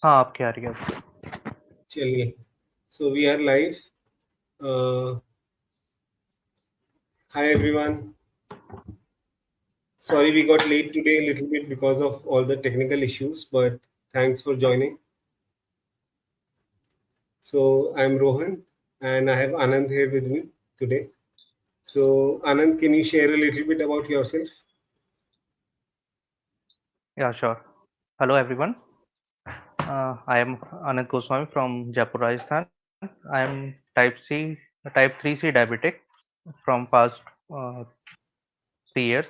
हाँ, आपकी आ रही है। चलिए, so we are live. Hi everyone. Sorry we got late today a little bit because of all the technical issues, but thanks for joining. So I'm Rohan and I have Anand here with me today. So Anand, can you share a little bit about yourself? Yeah, sure. Hello, everyone. I am Anand Goswami from Jaipur, Rajasthan. I am type 3C diabetic from past uh, 3 years,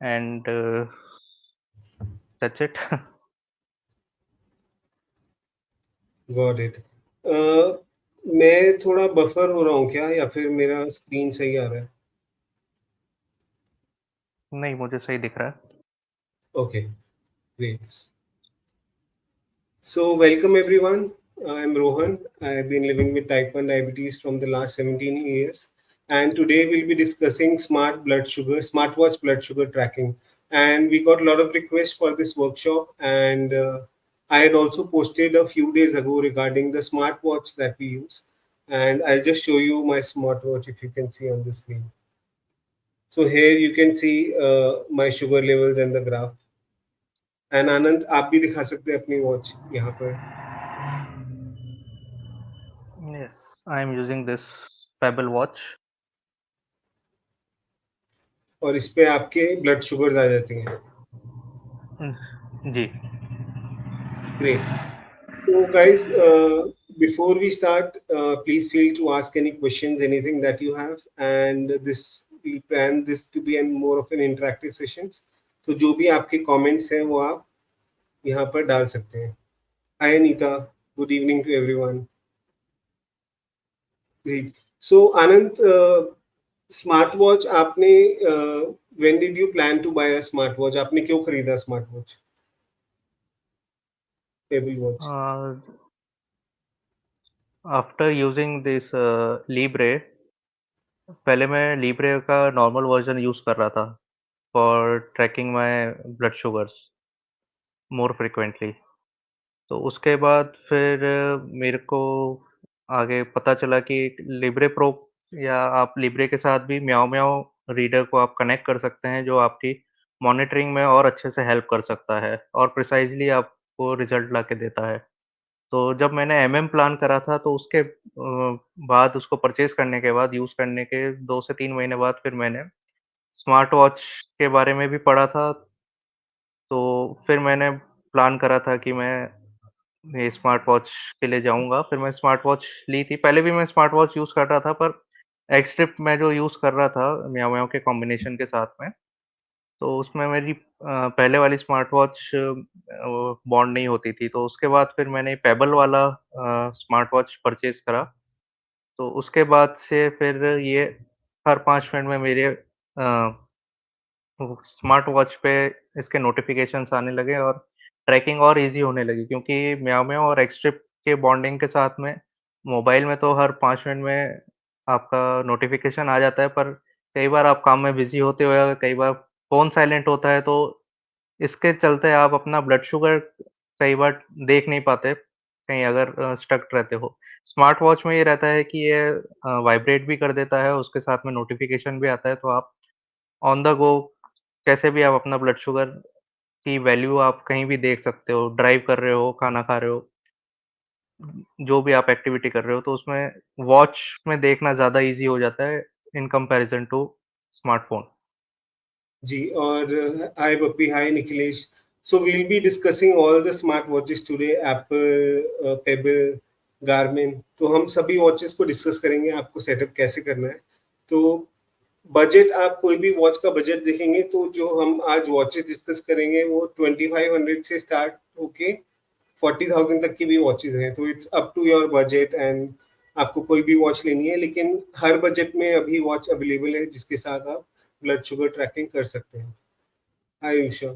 and that's it. Got it. Uh, मैं थोड़ा buffer हो रहा हूँ क्या या फिर मेरा screen सही आ रहा है? नहीं, मुझे सही दिख रहा है। Okay, great. So, welcome everyone. I'm Rohan. I've been living with type 1 diabetes from the last 17 years. And today we'll be discussing smartwatch blood sugar tracking. And we got a lot of requests for this workshop. And I had also posted a few days ago regarding the smartwatch that we use. And I'll just show you my smartwatch if you can see on the screen. So here you can see my sugar levels and the graph. And आनंद आप भी दिखा सकते हैं अपनी watch यहाँ पर. Yes, I am using this Pebble watch. और इस पे आपके ब्लड शुगर्स आ जाती हैं. जी। Great. So, guys, before we start, please feel to ask any questions, anything that you have, and this we plan this to be more of an interactive sessions. तो जो भी आपके comments हैं वो आप यहाँ पर डाल सकते हैं. Hi Anita, good evening to everyone. Great. So Anand, smartwatch आपने when did you plan to buy a smartwatch? आपने क्यों खरीदा smartwatch? Pebble watch. After using this Libre, पहले मैं Libre का नॉर्मल वर्जन यूज़ कर रहा था for tracking my blood sugars more frequently. तो उसके बाद फिर मेरे को आगे पता चला कि लिब्रे प्रो या आप लिब्रे के साथ भी म्याओ म्याओ रीडर को आप कनेक्ट कर सकते हैं, जो आपकी मॉनिटरिंग में और अच्छे से हेल्प कर सकता है और प्रिसाइजली आपको रिजल्ट ला के देता है। तो जब मैंने एमएम प्लान करा था, तो उसके बाद उसको परचेज करने के बाद यूज़ करने के 2 से 3 महीने बाद फिर मैंने स्मार्ट वॉच के बारे में भी पढ़ा था। तो फिर मैंने प्लान करा था कि मैं ये स्मार्ट वॉच के लिए जाऊँगा, फिर मैं स्मार्ट वॉच ली थी। पहले भी मैं स्मार्ट वॉच यूज़ कर रहा था, पर एक्सट्रिप मैं जो यूज़ कर रहा था म्याओ म्याओ के कॉम्बिनेशन के साथ में, तो उसमें मेरी पहले वाली स्मार्ट वॉच बॉन्ड नहीं होती थी। तो उसके बाद फिर मैंने पेबल वाला स्मार्ट वॉच परचेज़ करा। तो उसके बाद से फिर ये हर 5 मिनट में मेरे स्मार्ट वॉच पे इसके नोटिफ़िकेशंस आने लगे और ट्रैकिंग और ईज़ी होने लगी, क्योंकि म्याऊ म्याऊ और एक्सट्रिप के बॉन्डिंग के साथ में मोबाइल में तो हर 5 मिनट में आपका नोटिफ़िकेशन आ जाता है, पर कई बार आप काम में बिज़ी होते हो या कई बार फ़ोन साइलेंट होता है, तो इसके चलते आप अपना ब्लड शुगर कई बार देख नहीं पाते, कहीं अगर स्टक रहते हो। स्मार्ट वॉच में ये रहता है कि ये वाइब्रेट भी कर देता है, उसके साथ में नोटिफ़िकेशन भी आता है, तो आप ऑन द गो कैसे भी आप अपना ब्लड शुगर की वैल्यू आप कहीं भी देख सकते हो, ड्राइव कर रहे हो, खाना खा रहे हो, जो भी आप एक्टिविटी कर रहे हो, तो उसमें वॉच में देखना ज़्यादा ईज़ी हो जाता है इन कंपैरिज़न टू स्मार्टफ़ोन। जी और hi Pappi, hi Nikhilesh. So we'll be discussing all the smart watches today. Apple, Pebble, Garmin. तो हम सभी वॉचेस को डिस्कस करेंगे, आपको सेटअप कैसे करना है. तो बजट, आप कोई भी वॉच का बजट देखेंगे तो जो हम आज वॉचेस डिस्कस करेंगे वो 2500 से स्टार्ट होके 40,000 तक की भी वॉचेस हैं. तो it's up to your budget and आपको कोई भी वॉच लेनी है, लेकिन हर बजट में अभी वॉच अवेलेबल है जिसके साथ आप ब्लड शुगर ट्रैकिंग कर सकते हैं. हाय उषा.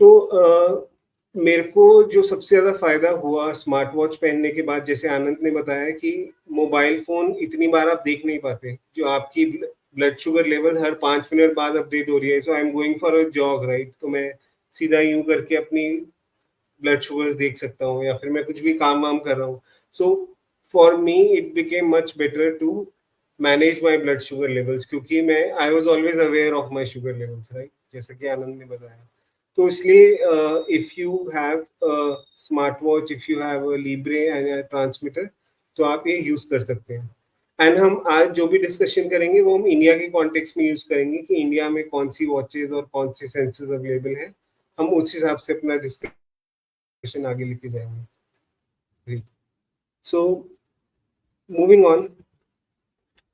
तो मेरे को जो सबसे ज़्यादा फ़ायदा हुआ स्मार्ट वॉच पहनने के बाद, जैसे आनंद ने बताया कि मोबाइल फ़ोन इतनी बार आप देख नहीं पाते. जो आपकी ब्लड शुगर लेवल हर 5 मिनट बाद अपडेट हो रही है. So I am going for a jog right, तो मैं सीधा यूं करके अपनी ब्लड शुगर देख सकता हूँ, या फिर मैं कुछ भी काम वाम कर रहा हूँ. So for me it became much better to manage my blood sugar levels, क्योंकि मैं I was always aware of my sugar levels, right, जैसा कि आनंद ने बताया. तो इसलिए if you have smart watch, if you have Libre and transmitter, तो आप ये यूज कर सकते हैं. एंड हम आज जो भी डिस्कशन करेंगे वो हम इंडिया के कॉन्टेक्स्ट में यूज करेंगे कि इंडिया में कौन सी वॉचेज और कौन से सेंसर्स अवेलेबल हैं. हम उस हिसाब से अपना डिस्कशन आगे लेके जाएंगे. So moving on,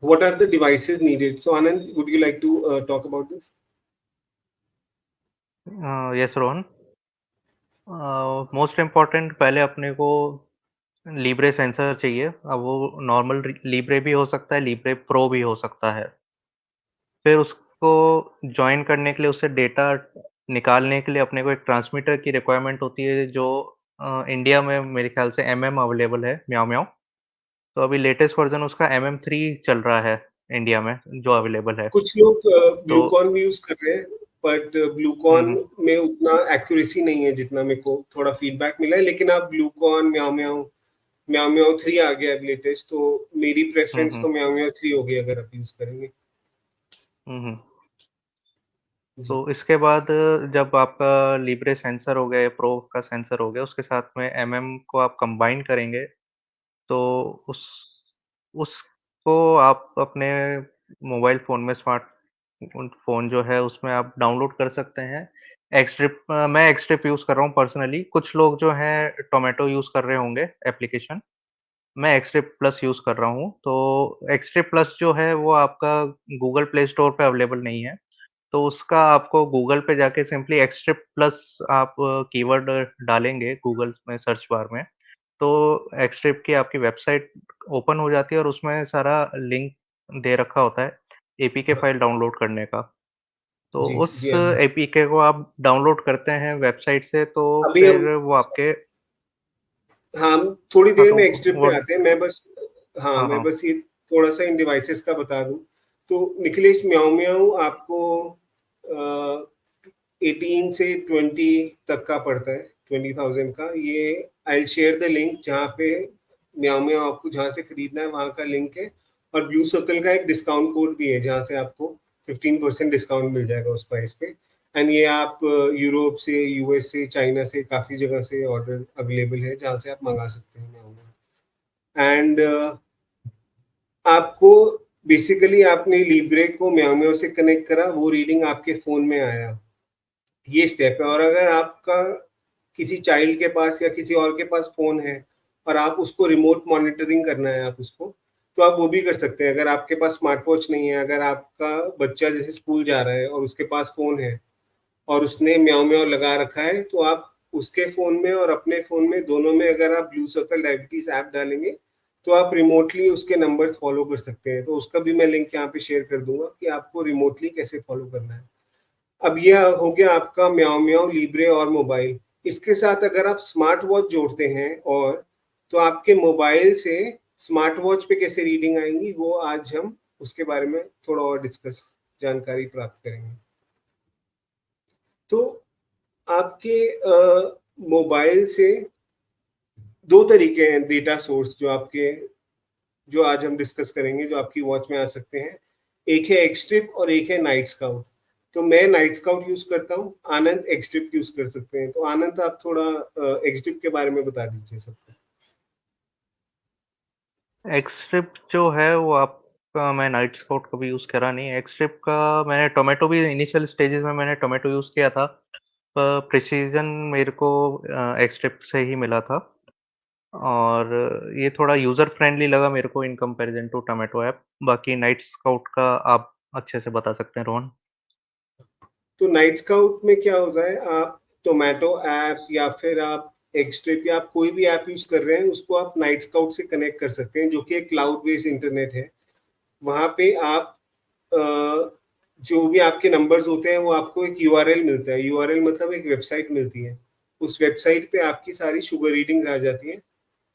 what are the devices needed? So Anand, would you like to talk about this? Yes Rohan, most important पहले अपने को लीब्रे सेंसर चाहिए. अब वो नॉर्मल लीब्रे भी हो सकता है, लीब्रे प्रो भी हो सकता है. फिर उसको जॉइन करने के लिए, उससे डेटा निकालने के लिए अपने को एक ट्रांसमीटर की रिक्वायरमेंट होती है, जो इंडिया में मेरे ख्याल से अवेलेबल है, म्याओ म्याओ. तो अभी लेटेस्ट वर्जन उसका MM3 चल रहा है इंडिया में, जो अवेलेबल है. कुछ लोग तो ग्लूकॉन भी यूज कर रहे हैं, बट ग्लूकॉन में उतना एक्यूरेसी नहीं है जितना मेरे को थोड़ा फीडबैक मिला है. लेकिन आप ग्लूकॉन, म्याओ म्याओ, म्याओ म्याओ 3 आ गया है लेटेस्ट, तो मेरी प्रेफरेंस तो म्याओ म्याओ 3 होगी अगर आप यूज करेंगे. तो इसके बाद जब आपका लिब्रे सेंसर हो गया, प्रो का सेंसर हो गया, उसके साथ में को आप कंबाइन करेंगे, तो उस उसको आप अपने मोबाइल फ़ोन में, स्मार्ट फ़ोन जो है उसमें आप डाउनलोड कर सकते हैं. एक्सट्रिप मैं एक्सट्रिप यूज़ कर रहा हूँ पर्सनली. कुछ लोग जो हैं टोमेटो यूज़ कर रहे होंगे एप्लीकेशन. मैं एक्सट्रिप प्लस यूज़ कर रहा हूँ. तो एक्सट्रिप प्लस जो है वो आपका गूगल प्ले स्टोर पे अवेलेबल नहीं है. तो उसका आपको गूगल पे जाके सिंपली एक्सट्रिप प्लस आप कीवर्ड डालेंगे गूगल में सर्च बार में, तो एक्सट्रिप की आपकी वेबसाइट ओपन हो जाती है और उसमें सारा लिंक दे रखा होता है एपीके फाइल डाउनलोड करने का. तो जी उस जी आनंद. एपीके को आप डाउनलोड करते हैं वेबसाइट से, तो अभी हम, फिर वो आपके. हाँ, हम थोड़ी हाँ, देर तो में एक्सट्रिप वो. पे आते हैं. मैं बस, हाँ, हाँ, मैं हाँ. बस ये थोड़ा सा इन डिवाइसेस का बता दूं. तो निखिलेश, म्याओ म्याओ आपको 18 से 20 तक का पड़ता है, 20,000 का. ये आई शेयर द लिंक, जहाँ पे म्याओ म्याओ आपको जहाँ से खरीदना है वहाँ का लिंक है. और ब्लू सर्कल का एक डिस्काउंट कोड भी है, जहाँ से आपको 15% डिस्काउंट मिल जाएगा उस प्राइस पे. एंड ये आप यूरोप से, यूएस से, चाइना से, काफ़ी जगह से ऑर्डर अवेलेबल है जहाँ से आप मंगा सकते हैं. एंड आपको बेसिकली, आपने लिब्रे को म्याओ म्याओ से कनेक्ट करा, वो रीडिंग आपके फ़ोन में आया, ये स्टेप है. और अगर आपका किसी चाइल्ड के पास या किसी और के पास फ़ोन है और आप उसको रिमोट मॉनिटरिंग करना है आप उसको, तो आप वो भी कर सकते हैं. अगर आपके पास स्मार्ट वॉच नहीं है, अगर आपका बच्चा जैसे स्कूल जा रहा है और उसके पास फ़ोन है और उसने म्याओ म्याओ लगा रखा है, तो आप उसके फ़ोन में और अपने फ़ोन में, दोनों में अगर आप ब्लू सर्कल डायबिटीज ऐप डालेंगे, तो आप रिमोटली उसके नंबर्स फॉलो कर सकते हैं. तो उसका भी मैं लिंक यहाँ पे शेयर कर दूंगा कि आपको रिमोटली कैसे फॉलो करना है. अब यह हो गया आपका म्याओ म्याओ, लिब्रे और मोबाइल. इसके साथ अगर आप स्मार्ट वॉच जोड़ते हैं, और तो आपके मोबाइल से स्मार्ट वॉच पे कैसे रीडिंग आएंगी, वो आज हम उसके बारे में थोड़ा और डिस्कस, जानकारी प्राप्त करेंगे. तो आपके मोबाइल से दो तरीके हैं डेटा सोर्स जो आपके, जो आज हम डिस्कस करेंगे, जो आपकी वॉच में आ सकते हैं. एक है एक्सट्रिप और एक है नाइट स्काउट. तो मैं नाइट स्काउट यूज करता हूँ, आनंद एक्सट्रिप यूज कर सकते हैं. तो आनंद, आप थोड़ा एक्सट्रिप के बारे में बता दीजिए सबको. एक्सट्रिप जो है वो आपका, मैं नाइट स्काउट कभी यूज़ करा नहीं. एक्सट्रिप का मैंने टोमेटो भी इनिशियल स्टेजेस में मैंने टोमेटो यूज़ किया था, पर प्रिसीजन मेरे को एक्सट्रिप से ही मिला था. और ये थोड़ा यूज़र फ्रेंडली लगा मेरे को in comparison to tomato app. बाकी नाइट स्काउट का आप अच्छे से बता सकते हैं रोहन. तो नाइट स्काउट में क्या होता है, आप टोमेटो ऐप या फिर आप एक्सट्रिप या आप कोई भी ऐप यूज कर रहे हैं, उसको आप नाइट स्काउट से कनेक्ट कर सकते हैं, जो कि एक क्लाउड बेस्ड इंटरनेट है. वहाँ पे आप जो भी आपके नंबर्स होते हैं, वो आपको एक यूआरएल मिलता है. यूआरएल मतलब एक वेबसाइट मिलती है. उस वेबसाइट पे आपकी सारी शुगर रीडिंग्स आ जाती हैं,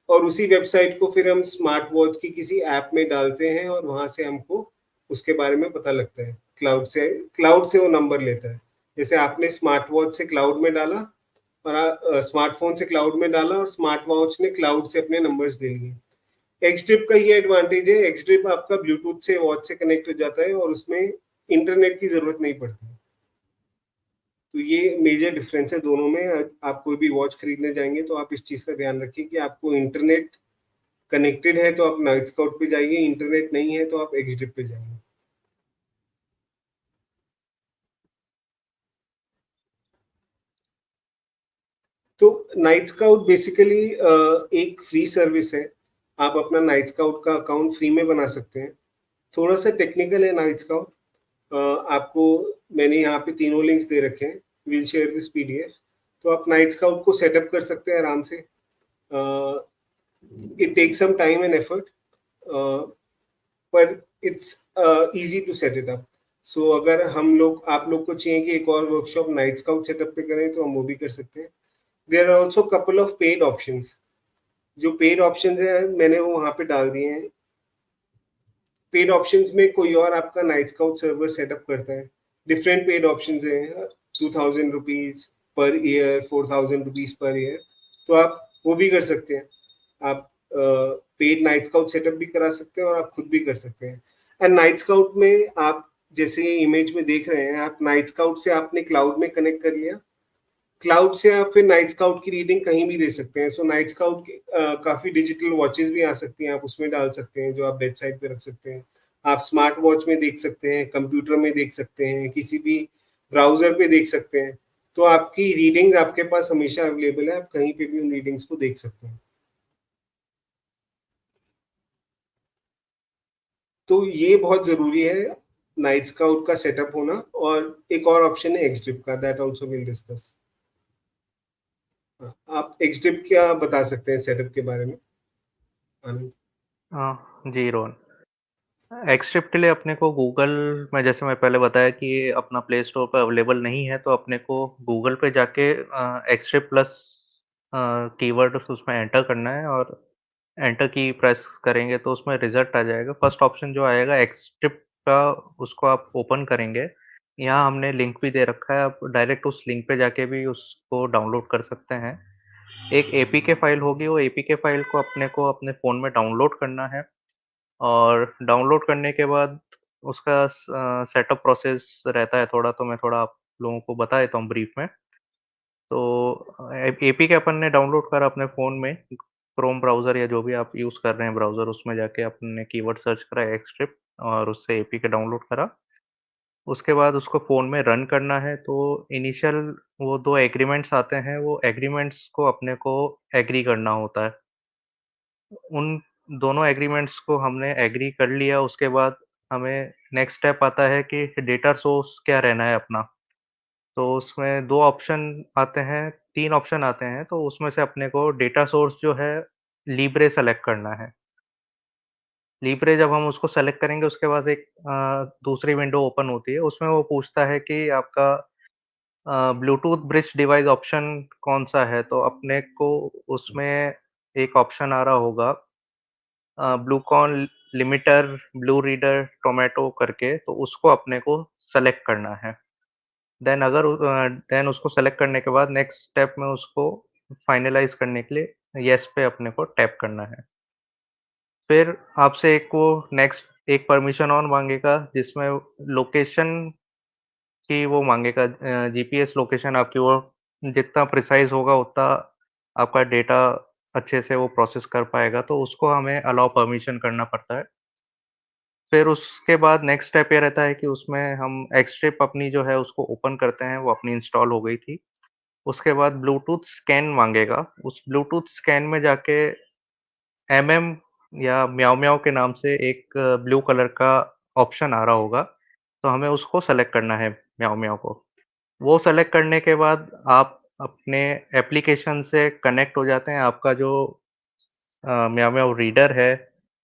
और उसी वेबसाइट को फिर हम स्मार्ट वॉच की किसी ऐप में डालते हैं, और वहां से हमको उसके बारे में पता लगता है. क्लाउड से वो नंबर लेता है. जैसे आपने स्मार्ट वॉच से क्लाउड में डाला, और स्मार्टफोन से क्लाउड में डाला और स्मार्ट वॉच ने क्लाउड से अपने नंबर्स दे लिए। एक्सट्रिप का ये एडवांटेज है, एक्सट्रिप आपका ब्लूटूथ से वॉच से कनेक्ट हो जाता है और उसमें इंटरनेट की जरूरत नहीं पड़ती। तो ये मेजर डिफरेंस है दोनों में। आप कोई भी वॉच खरीदने जाएंगे तो आप इस चीज का ध्यान रखिए कि आपको इंटरनेट कनेक्टेड है तो आप नाइट स्काउट पे जाइए, इंटरनेट नहीं है तो आप एक्सट्रिप पे जाइए। तो नाइट स्काउट बेसिकली एक फ्री सर्विस है। आप अपना नाइट स्काउट का अकाउंट फ्री में बना सकते हैं। थोड़ा सा टेक्निकल है नाइट स्काउट। आपको मैंने यहाँ पे तीनों लिंक्स दे रखे हैं, विल शेयर दिस पीडीएफ। तो आप नाइट स्काउट को सेटअप कर सकते हैं आराम से। It takes some time and effort, पर it's easy to set it up. So अगर आप लोग को चाहिए कि एक और वर्कशॉप नाइट स्काउट सेटअप पे करें तो हम वो भी कर सकते हैं। There are also couple of paid options. जो पेड ऑप्शंस हैं मैंने वो वहाँ पे डाल दिए हैं। पेड ऑप्शंस में कोई और आपका नाइट स्काउट सर्वर सेटअप करता है। डिफरेंट पेड ऑप्शंस हैं, 2000 rupees per year, 4000 rupees per year. तो आप वो भी कर सकते हैं। आप पेड नाइट स्काउट सेटअप भी करा सकते हैं और आप खुद भी कर सकते हैं। एंड नाइट स्काउट में आप जैसे इमेज में देख रहे हैं, आप नाइट स्काउट से आपने क्लाउड में कनेक्ट कर लिया। क्लाउड से आप फिर नाइट स्काउट की रीडिंग कहीं भी दे सकते हैं। सो नाइट स्काउट की काफी डिजिटल वॉचेस भी आ सकती हैं, आप उसमें डाल सकते हैं जो आप बेड साइड पे रख सकते हैं। आप स्मार्ट वॉच में देख सकते हैं, कंप्यूटर में देख सकते हैं, किसी भी ब्राउजर पे देख सकते हैं। तो आपकी रीडिंग आपके पास हमेशा अवेलेबल है, आप कहीं पे भी उन रीडिंग्स को देख सकते हैं। तो ये बहुत जरूरी है नाइट स्काउट का सेटअप होना। और एक और ऑप्शन है एक्सट्रिप का, दैट आल्सो विल डिस्कस। आप एक्सट्रिप क्या बता सकते हैं सेटअप के बारे में, आनंद? जी रोहन, एक्सट्रिप के लिए अपने को गूगल में, जैसे मैं पहले बताया कि ये अपना प्ले स्टोर पर अवेलेबल नहीं है, तो अपने को गूगल पे जाके एक्सट्रिप प्लस कीवर्ड उसमें एंटर करना है और एंटर की प्रेस करेंगे तो उसमें रिजल्ट आ जाएगा। फर्स्ट ऑप्शन जो आएगा एक्सट्रिप का, उसको आप ओपन करेंगे। यहाँ हमने लिंक भी दे रखा है, आप डायरेक्ट उस लिंक पे जाके भी उसको डाउनलोड कर सकते हैं। एक एपीके फाइल होगी, वो एपीके फाइल को अपने फ़ोन में डाउनलोड करना है और डाउनलोड करने के बाद उसका सेटअप प्रोसेस रहता है थोड़ा, तो मैं थोड़ा आप लोगों को बता देता हूँ ब्रीफ में। तो एपीके अपन ने डाउनलोड करा अपने फ़ोन में, क्रोम ब्राउज़र या जो भी आप यूज़ कर रहे हैं ब्राउज़र, उसमें जाके आपने कीवर्ड सर्च करा एक्सट्रिप और उससे एपीके डाउनलोड करा। उसके बाद उसको फ़ोन में रन करना है, तो इनिशियल वो 2 एग्रीमेंट्स आते हैं, वो एग्रीमेंट्स को अपने को एग्री करना होता है। उन दोनों एग्रीमेंट्स को हमने एग्री कर लिया, उसके बाद हमें नेक्स्ट स्टेप आता है कि डेटा सोर्स क्या रहना है अपना। तो उसमें 2 ऑप्शन आते हैं, 3 ऑप्शन आते हैं, तो उसमें से अपने को डेटा सोर्स जो है लिब्रे सेलेक्ट करना है। लिब्रे जब हम उसको सेलेक्ट करेंगे, उसके बाद एक दूसरी विंडो ओपन होती है, उसमें वो पूछता है कि आपका ब्लूटूथ ब्रिज डिवाइस ऑप्शन कौन-सा है? तो अपने को उसमें एक ऑप्शन आ रहा होगा ब्लूकॉन लिमिटर, ब्लू रीडर, टोमेटो करके, तो उसको अपने को सेलेक्ट करना है। देन उसको सेलेक्ट करने के बाद नेक्स्ट स्टेप में उसको फाइनलाइज़ करने के लिए येस पे अपने को टैप करना है। फिर आपसे एक वो नेक्स्ट एक परमिशन और माँगेगा, जिसमें लोकेशन की वो माँगेगा, जीपीएस लोकेशन आपकी वो जितना प्रिसाइज़ होगा उतना आपका डेटा अच्छे से वो प्रोसेस कर पाएगा, तो उसको हमें अलाउ परमिशन करना पड़ता है। फिर उसके बाद नेक्स्ट स्टेप ये रहता है कि उसमें हम एक्सट्रिप अपनी जो है उसको ओपन करते हैं, वो अपनी इंस्टॉल हो गई थी। उसके बाद ब्लूटूथ स्कैन माँगेगा, उस ब्लूटूथ स्कैन में जाके एमएम या म्याऊ म्याऊ के नाम से एक ब्लू कलर का ऑप्शन आ रहा होगा, तो हमें उसको सेलेक्ट करना है म्याऊ म्याऊ को। वो सेलेक्ट करने के बाद आप अपने एप्लीकेशन से कनेक्ट हो जाते हैं। आपका जो म्याऊ म्याऊ रीडर है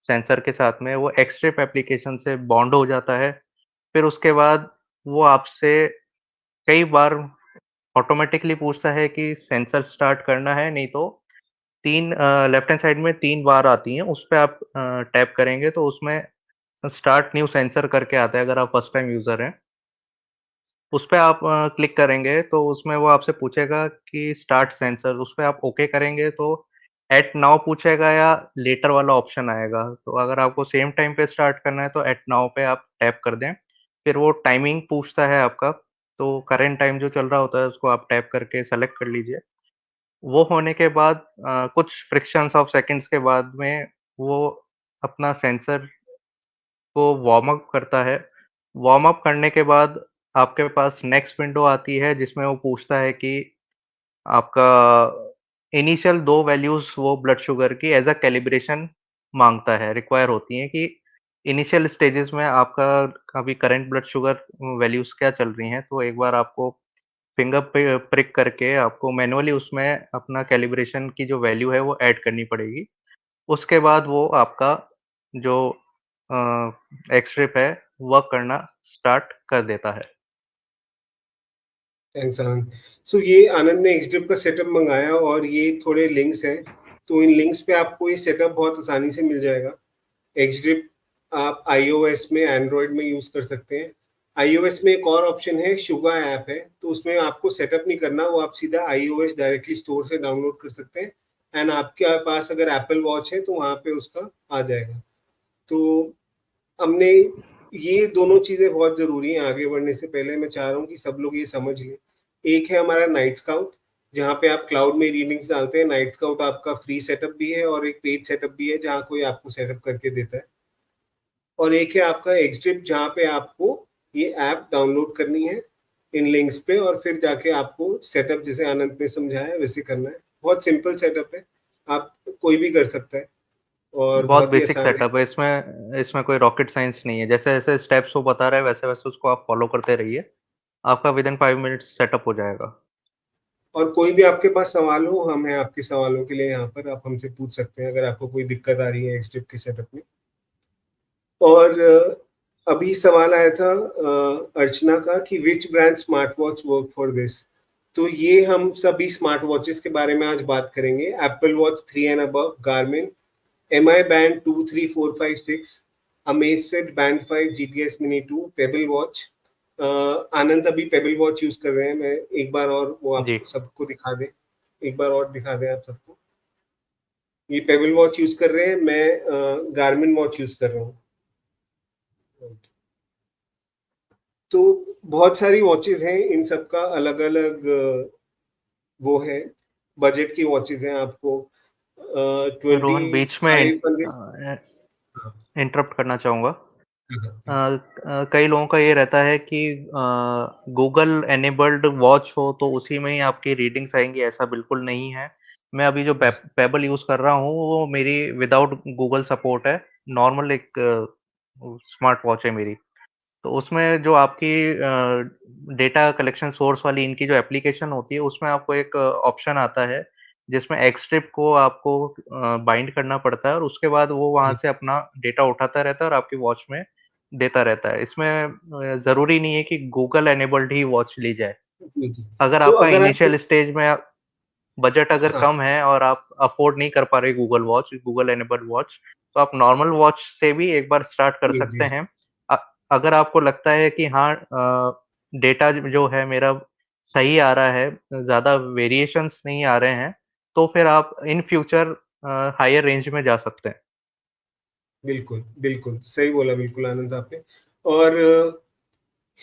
सेंसर के साथ में, वो एक्सट्रिप एप्लीकेशन से बॉन्ड हो जाता है। फिर उसके बाद वो आपसे कई बार ऑटोमैटिकली पूछता है कि सेंसर स्टार्ट करना है, नहीं तो 3 लेफ्ट हैंड साइड में 3 बार आती हैं, उस पे आप टैप करेंगे तो उसमें स्टार्ट न्यू सेंसर करके आता है, अगर आप फर्स्ट टाइम यूज़र हैं। उस पे आप क्लिक करेंगे तो उसमें वो आपसे पूछेगा कि स्टार्ट सेंसर, उस पे आप ओके करेंगे तो एट नाउ पूछेगा या लेटर वाला ऑप्शन आएगा। तो अगर आपको सेम टाइम पे स्टार्ट करना है तो एट नाउ पे आप टैप कर दें। फिर वो टाइमिंग पूछता है आपका, तो करंट टाइम जो चल रहा होता है उसको आप टैप करके सेलेक्ट कर लीजिए। वो होने के बाद कुछ फ्रैक्शंस ऑफ सेकंड्स के बाद में वो अपना सेंसर को वार्म अप करता है। वार्म अप करने के बाद आपके पास नेक्स्ट विंडो आती है जिसमें वो पूछता है कि आपका इनिशियल 2 वैल्यूज़ वो ब्लड शुगर की एज़ अ कैलिब्रेशन माँगता है, रिक्वायर होती हैं कि इनिशियल स्टेजेस में आपका अभी करंट ब्लड शुगर वैल्यूज़ क्या चल रही हैं, तो एक बार आपको फिंगर पे प्रिक करके आपको मैनुअली उसमें अपना कैलिब्रेशन की जो वैल्यू है वो ऐड करनी पड़ेगी। उसके बाद वो आपका जो एक्स-रे है वर्क करना स्टार्ट कर देता है। थैंक्स आनंद। सो ये आनंद ने एक्सड्रिप का सेटअप मंगाया और ये थोड़े लिंक्स हैं, तो इन लिंक्स पे आपको ये सेटअप बहुत आसानी से मिल जाएगा। एक्सड्रिप आप आईओएस में, एंड्रॉयड में यूज कर सकते हैं। आईओएस में एक और ऑप्शन है, शुगा ऐप है, तो उसमें आपको सेटअप नहीं करना, वो आप सीधा आईओएस डायरेक्टली स्टोर से डाउनलोड कर सकते हैं। एंड आपके पास अगर एप्पल वॉच है तो वहाँ पे उसका आ जाएगा। तो हमने ये दोनों चीजें बहुत जरूरी हैं आगे बढ़ने से पहले। मैं चाह रहा हूँ कि सब लोग ये समझ लें। एक है हमारा नाइट स्काउट, जहाँ पे आप क्लाउड में रीडिंग्स डालते हैं। नाइट स्काउट आपका फ्री सेटअप भी है और एक पेड सेटअप भी है जहाँ कोई आपको सेटअप करके देता है। और एक है आपका एक्सड्रिप, जहाँ पे आपको ये ऐप डाउनलोड करनी है इन लिंक्स पे, और फिर जाके आपको सेटअप जैसे आनंद ने समझाया वैसे करना है। बहुत सिंपल सेटअप है, आप कोई भी कर सकता है और बहुत बहुत ही बेसिक आसान है। सेटअप है, इसमें इसमें कोई रॉकेट साइंस नहीं है। जैसे-जैसे स्टेप्स वो बता रहा है वैसे-वैसे उसको आप फॉलो करते रहिए। आपका विदिन 5 मिनट्स सेटअप हो जाएगा। और कोई भी आपके पास सवाल हो, हम हैं आपके सवालों के लिए यहाँ पर, आप हमसे पूछ सकते हैं अगर आपको कोई दिक्कत आ रही है एक्सट्रिप के सेटअप में। और अभी सवाल आया था अर्चना का कि which brand smart watch work for this. तो ये हम सभी स्मार्ट वॉचेस के बारे में आज बात करेंगे। Apple watch 3 and above, Garmin, MI band 2, 3, 4, 5, 6, Amazfit band 5, GTS mini 2, Pebble watch. Anand अभी पेबल वॉच यूज कर रहे हैं। मैं एक बार और वो आप जी। सबको दिखा दें, एक बार और दिखा दें आप सबको। ये पेबल वॉच यूज कर रहे हैं, मैं गार्मिन वॉच यूज कर रहा हूँ। तो बहुत सारी वॉचेस हैं, इन सबका अलग अलग वो है, बजट की वॉचेस हैं। आपको ट्वेंटी रोहन बीच में फाइव हंड्रेड इंटरप्ट करना चाहूँगा। कई लोगों का ये रहता है कि गूगल एनेबल्ड वॉच हो तो उसी में ही आपकी रीडिंग्स आएँगी, ऐसा बिल्कुल नहीं है। मैं अभी जो पेबल यूज़ कर रहा हूँ वो मेरी विदाउट गूगल सपोर्ट है। नॉर्मल एक स्मार्ट वॉच है मेरी। तो उसमें जो आपकी डेटा कलेक्शन सोर्स वाली इनकी जो एप्लीकेशन होती है, उसमें आपको एक ऑप्शन आता है, जिसमें एक्सट्रिप को आपको बाइंड करना पड़ता है और उसके बाद वो वहाँ जी से अपना डेटा उठाता रहता है और आपकी वॉच में देता रहता है। इसमें ज़रूरी नहीं है कि गूगल एनेबल्ड ही वॉच ली जाए। जी जी। अगर तो आपका अगर आप, इनिशियल स्टेज में बजट अगर हाँ कम है और आप अफ़ोर्ड नहीं कर पा रहे Google watch, Google enabled watch, तो आप नॉर्मल वॉच से भी एक बार स्टार्ट कर जी सकते जी हैं। अ, अगर आपको लगता है कि हाँ डेटा जो है मेरा सही आ रहा है, ज़्यादा वेरिएशंस नहीं आ रहे हैं, तो फिर आप इन फ्यूचर हायर रेंज में जा सकते हैं। बिल्कुल बिल्कुल सही बोला, बिल्कुल आनंद आपने। और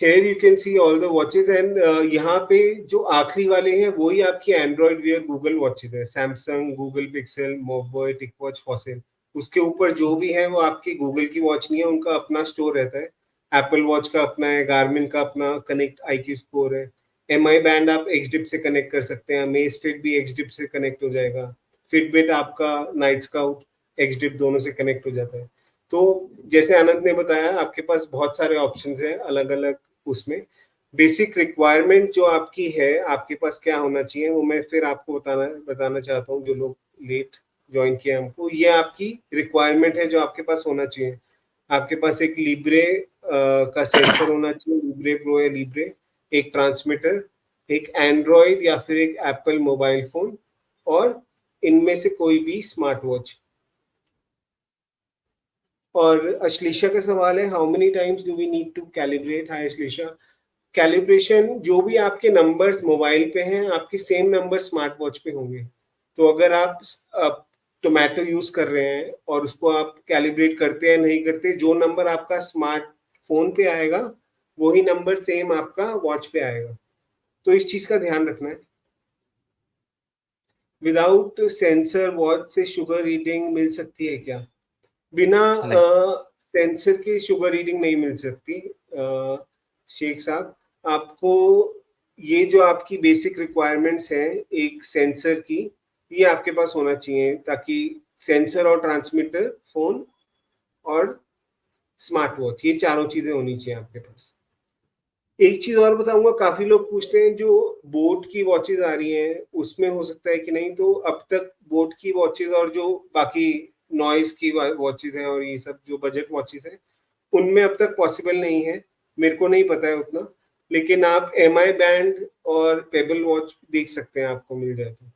here you can see all the watches and यहाँ पे जो आखिरी वाले हैं वही आपकी एंड्रॉइड वेयर गूगल वॉचेज है। Samsung, Google Pixel, Mobvoi, TicWatch, Fossil. उसके ऊपर जो भी है वो आपकी गूगल की वॉच नहीं है, उनका अपना स्टोर रहता है। एप्पल वॉच का अपना है, गार्मिन का अपना कनेक्ट आईक्यू स्टोर है। एमआई बैंड आप एक्सडिप से कनेक्ट कर सकते हैं, अमेज फिट भी एक्सडिप से कनेक्ट हो जाएगा। फिटबिट आपका नाइट स्काउट एक्सडिप दोनों से कनेक्ट हो जाता है। तो जैसे आनंद ने बताया, आपके पास बहुत सारे ऑप्शंस हैं अलग अलग उसमें। बेसिक रिक्वायरमेंट जो आपकी है, आपके पास क्या होना चाहिए, वो मैं फिर आपको बताना बताना चाहता हूँ। जो लोग लेट ज्वाइन किए हमको, ये आपकी रिक्वायरमेंट है जो आपके पास होना चाहिए। आपके पास एक लिब्रे का सेंसर होना चाहिए, लिब्रे प्रो या लिब्रे, एक ट्रांसमीटर, एक एंड्रॉयड या फिर एक एप्पल मोबाइल फोन, और इनमें से कोई भी स्मार्ट वॉच। और अश्लेषा का सवाल है, how many times do we need to calibrate. Hi Ashlesha. Calibration जो भी आपके नंबर्स मोबाइल पे हैं, आपके सेम नंबर स्मार्ट वॉच पे होंगे। तो अगर आप टोमेटो यूज कर रहे हैं और उसको आप कैलिब्रेट करते हैं नहीं करते, जो नंबर आपका स्मार्टफोन पे आएगा वही नंबर सेम आपका वॉच पे आएगा। तो इस चीज का ध्यान रखना है। विदाउट सेंसर वॉच से शुगर रीडिंग मिल सकती है क्या? बिना नहीं। सेंसर के शुगर रीडिंग नहीं मिल सकती शेख साहब। आपको ये जो आपकी बेसिक रिक्वायरमेंट्स हैं एक सेंसर की, ये आपके पास होना चाहिए, ताकि सेंसर और ट्रांसमीटर, फोन और स्मार्ट वॉच, ये चारों चीजें होनी चाहिए आपके पास। एक चीज और बताऊंगा, काफी लोग पूछते हैं जो बोट की वॉचेज आ रही हैं उसमें हो सकता है कि नहीं, तो अब तक बोट की वॉचेज और जो बाकी नॉइस की वॉचेज हैं और ये सब जो बजट वॉचेज हैं उनमें अब तक पॉसिबल नहीं है। मेरे को नहीं पता है उतना, लेकिन आप MI बैंड और पेबल वॉच देख सकते हैं, आपको मिल जाए तो।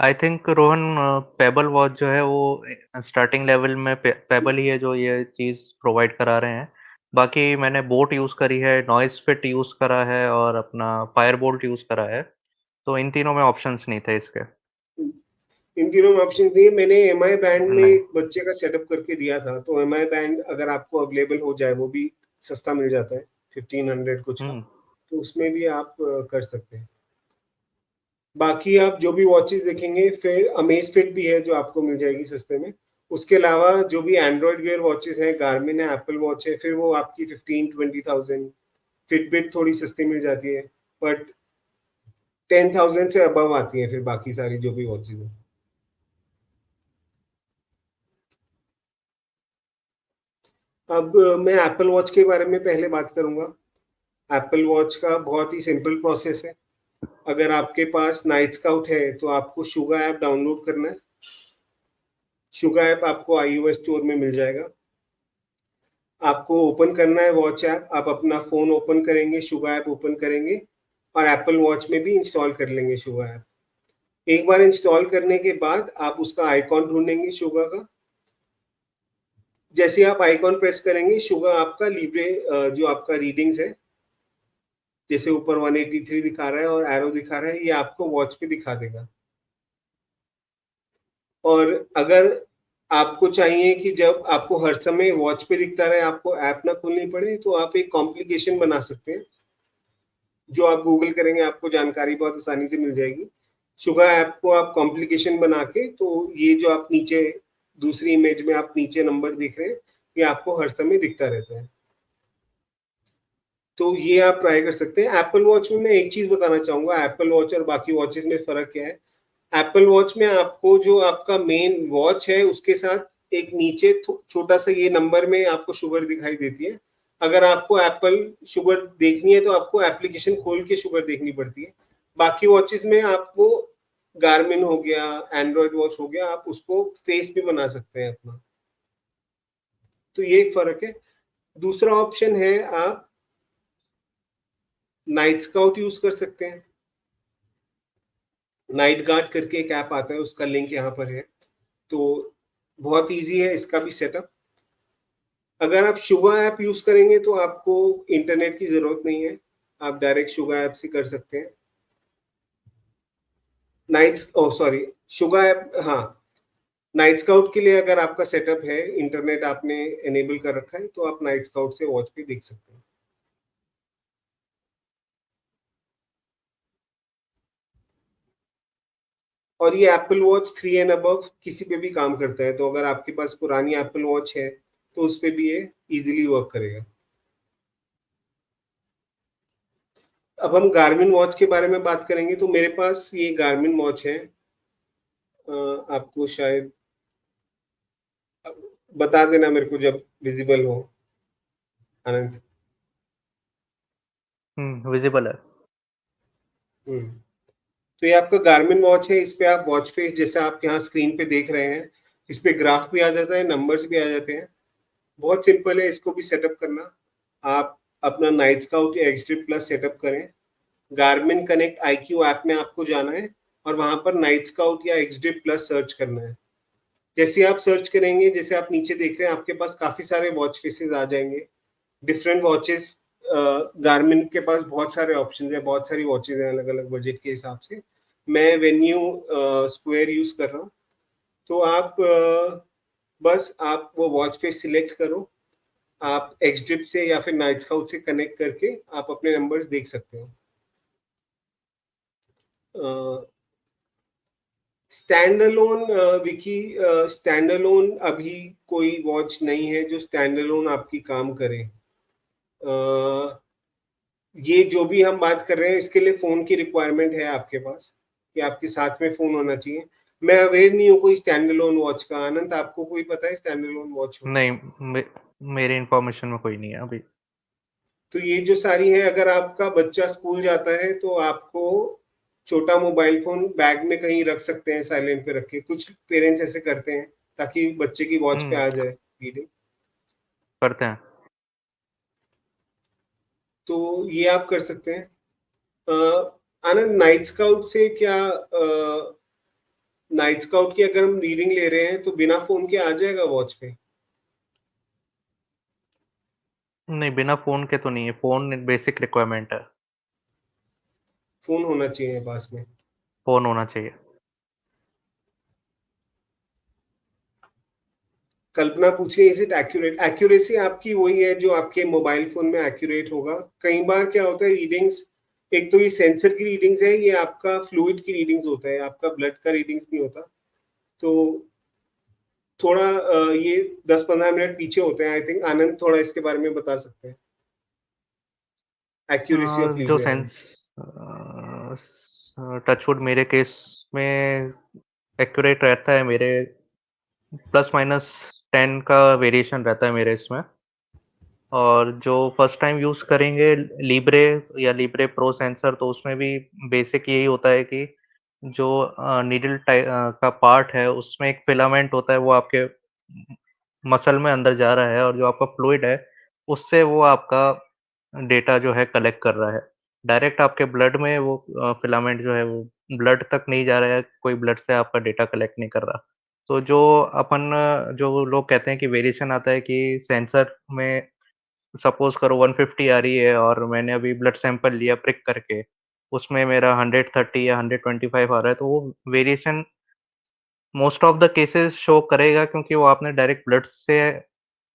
I think Rohan, payable watch जो है वो स्टार्टिंग लेवल में पेबल ही है जो ये चीज़ प्रोवाइड करा रहे हैं। बाकी मैंने बोट यूज़ करी है, नॉइस फिट यूज़ करा है और अपना फायर बोल्ट यूज़ करा है। तो इन तीनों में ऑप्शंस नहीं थे इसके। इन तीनों में ऑप्शन दिए मैंने। MI बैंड में नहीं। एक बच्चे का सेटअप करके दिया था, तो MI बैंड अगर आपको अवेलेबल हो जाए, वो भी सस्ता मिल जाता है, 1500 कुछ का, हम्म। तो उसमें भी आप कर सकते हैं। बाकी आप जो भी वॉचेस देखेंगे, फिर अमेज फिट भी है जो आपको मिल जाएगी सस्ते में। उसके अलावा जो भी एंड्रॉइड वेयर वॉचेस हैं, गार्मिन है, एप्पल वॉच है, फिर वो आपकी 15-20,000। फिटबिट थोड़ी सस्ती मिल जाती है, बट 10,000 से अबव आती है फिर बाकी सारी जो भी वॉचेस हैं। अब मैं एप्पल वॉच के बारे में पहले बात करूंगा। एप्पल वॉच का बहुत ही सिंपल प्रोसेस है। अगर आपके पास नाइट स्काउट है तो आपको शुगा ऐप डाउनलोड करना है। शुगा ऐप आपको iOS स्टोर में मिल जाएगा। आपको ओपन करना है वॉच ऐप। आप अपना फोन ओपन करेंगे, शुगा ऐप ओपन करेंगे और एप्पल वॉच में भी इंस्टॉल कर लेंगे शुगा ऐप। एक बार इंस्टॉल करने के बाद आप उसका आइकॉन ढूंढेंगे शुगा का। जैसे आप आइकॉन प्रेस करेंगे, शुगा आपका लिब्रे जो आपका रीडिंग्स है, जैसे ऊपर 183 दिखा रहा है और एरो दिखा रहा है, ये आपको वॉच पे दिखा देगा। और अगर आपको चाहिए कि जब आपको हर समय वॉच पे दिखता रहे, आपको ऐप ना खोलनी पड़े, तो आप एक कॉम्प्लिकेशन बना सकते हैं। जो आप गूगल करेंगे आपको जानकारी बहुत आसानी से मिल जाएगी। शुगा ऐप को आप कॉम्प्लिकेशन बना के, तो ये जो आप नीचे दूसरी इमेज में आप नीचे नंबर देख रहे हैं, ये आपको हर समय दिखता रहता है। तो ये आप ट्राई कर सकते हैं। एप्पल वॉच में मैं एक चीज बताना चाहूंगा, एप्पल वॉच और बाकी वॉचेस में फर्क क्या है। एप्पल वॉच में आपको जो आपका मेन वॉच है उसके साथ एक नीचे छोटा सा ये नंबर में आपको शुगर दिखाई देती है। अगर आपको एप्पल शुगर देखनी है तो आपको एप्लीकेशन खोल के शुगर देखनी पड़ती है। बाकी वॉचेस में आपको गार्मिन हो गया, एंड्रॉइड वॉच हो गया, आप उसको फेस भी बना सकते हैं अपना। तो ये एक फर्क है। दूसरा ऑप्शन है, आप नाइट स्काउट यूज कर सकते हैं। नाइट गार्ड करके एक ऐप आता है, उसका लिंक यहाँ पर है। तो बहुत इजी है इसका भी सेटअप। अगर आप शुगा ऐप यूज करेंगे तो आपको इंटरनेट की जरूरत नहीं है, आप डायरेक्ट शुगा ऐप से कर सकते हैं। नाइट ओ सॉरी, शुगा ऐप, हाँ। नाइट स्काउट के लिए अगर आपका सेटअप है, इंटरनेट आपने एनेबल कर रखा है, तो आप नाइट स्काउट से वॉच पे देख सकते हैं। और ये एप्पल वॉच 3 एंड अबव किसी पे भी काम करता है, तो अगर आपके पास पुरानी एप्पल वॉच है तो उस पे भी ये इजीली वर्क करेगा। अब हम गार्मिन वॉच के बारे में बात करेंगे, तो मेरे पास ये गार्मिन वॉच है। आपको शायद बता देना मेरे को जब विजिबल हो, आनंद। विजिबल है। हम्म। तो ये आपका गार्मिन वॉच है। इस पे आप वॉच फेस, जैसे आप यहाँ स्क्रीन पे देख रहे हैं, इस पे ग्राफ भी आ जाता है, नंबर्स भी आ जाते हैं। बहुत सिंपल है इसको भी सेटअप करना। आप अपना नाइट स्काउट या एक्सट्रीम प्लस सेटअप करें। गार्मिन कनेक्ट IQ ऐप में आपको जाना है और वहां पर नाइट स्काउट या एक्सट्रीम प्लस सर्च करना है। जैसे आप सर्च करेंगे, जैसे आप नीचे देख रहे हैं, आपके पास काफी सारे वॉच फेसेस आ जाएंगे। डिफरेंट वॉचेस गार्मिन के पास बहुत सारे ऑप्शन है, बहुत सारी वॉचेज हैं अलग अलग बजट के हिसाब से। मैं वेन्यू स्क्वायर यूज कर रहा हूँ। तो आप बस आप वो वॉच फेस सिलेक्ट करो, आप एक्सड्रिप से या फिर नाइट स्काउट से कनेक्ट करके आप अपने नंबर्स देख सकते हो। Stand alone Vicky, stand alone अभी कोई वॉच नहीं है जो स्टैंड अलोन आपकी काम करे। ये जो भी हम बात कर रहे हैं इसके लिए फोन की रिक्वायरमेंट है आपके पास कि आपके साथ में फोन होना चाहिए। मैं अवेयर नहीं हूँ कोई स्टैंड अलोन वॉच का। आनंद, आपको कोई पता है स्टैंड अलोन वॉच हो? नहीं, मेरे इंफॉर्मेशन में कोई नहीं है अभी। तो ये जो सारी है, अगर आपका बच्चा स्कूल जाता है तो आपको छोटा मोबाइल फोन बैग में कहीं रख सकते हैं, साइलेंट पे रख के। कुछ पेरेंट्स ऐसे करते हैं ताकि बच्चे की वॉच पे आ जाए रीडिंग। करते हैं। तो ये आप कर सकते हैं। आनंद, नाइट स्काउट से क्या, नाइट स्काउट की अगर हम रीडिंग ले रहे हैं तो बिना फोन के आ जाएगा वॉच पे? नहीं, बिना फ़ोन के तो नहीं है, फ़ोन बेसिक रिक्वायरमेंट है, फोन होना चाहिए पास में। फ़ोन होना चाहिए। कल्पना पूछ रही है, इज इट एक्यूरेट? एक्यूरेसी आपकी वही है जो आपके मोबाइल फोन में एक्यूरेट होगा। कई बार क्या होता है रीडिंग्स, एक तो ये सेंसर की रीडिंग्स है, ये आपका फ्लूइड की रीडिंग्स होता है, आपका ब्लड का रीडिंग्स नहीं होता। तो थोड़ा ये 10-15 मिनट पीछे होते हैं। आई थिंक आनंद थोड़ा इसके बारे में बता सकते हैं, एक्यूरेसी ऑफ जो लिब्रे। सेंस टचवुड मेरे केस में एक्यूरेट रहता है, मेरे प्लस माइनस 10 का वेरिएशन रहता है मेरे इसमें। और जो फर्स्ट टाइम यूज़ करेंगे लिब्रे या लिब्रे प्रो सेंसर, तो उसमें भी बेसिक यही होता है कि जो नीडल का पार्ट है उसमें एक फिलामेंट होता है, वो आपके मसल में अंदर जा रहा है और जो आपका फ्लूइड है उससे वो आपका डेटा जो है कलेक्ट कर रहा है। डायरेक्ट आपके ब्लड में वो फिलामेंट जो है वो ब्लड तक नहीं जा रहा है, कोई ब्लड से आपका डेटा कलेक्ट नहीं कर रहा। तो जो अपन जो लोग कहते हैं कि वेरिएशन आता है कि सेंसर में सपोज़ करो 150 आ रही है और मैंने अभी ब्लड सैंपल लिया प्रिक करके, उसमें मेरा 130 या 125 आ रहा है, तो वो variation most of the cases show करेगा, क्योंकि वो आपने डायरेक्ट ब्लड से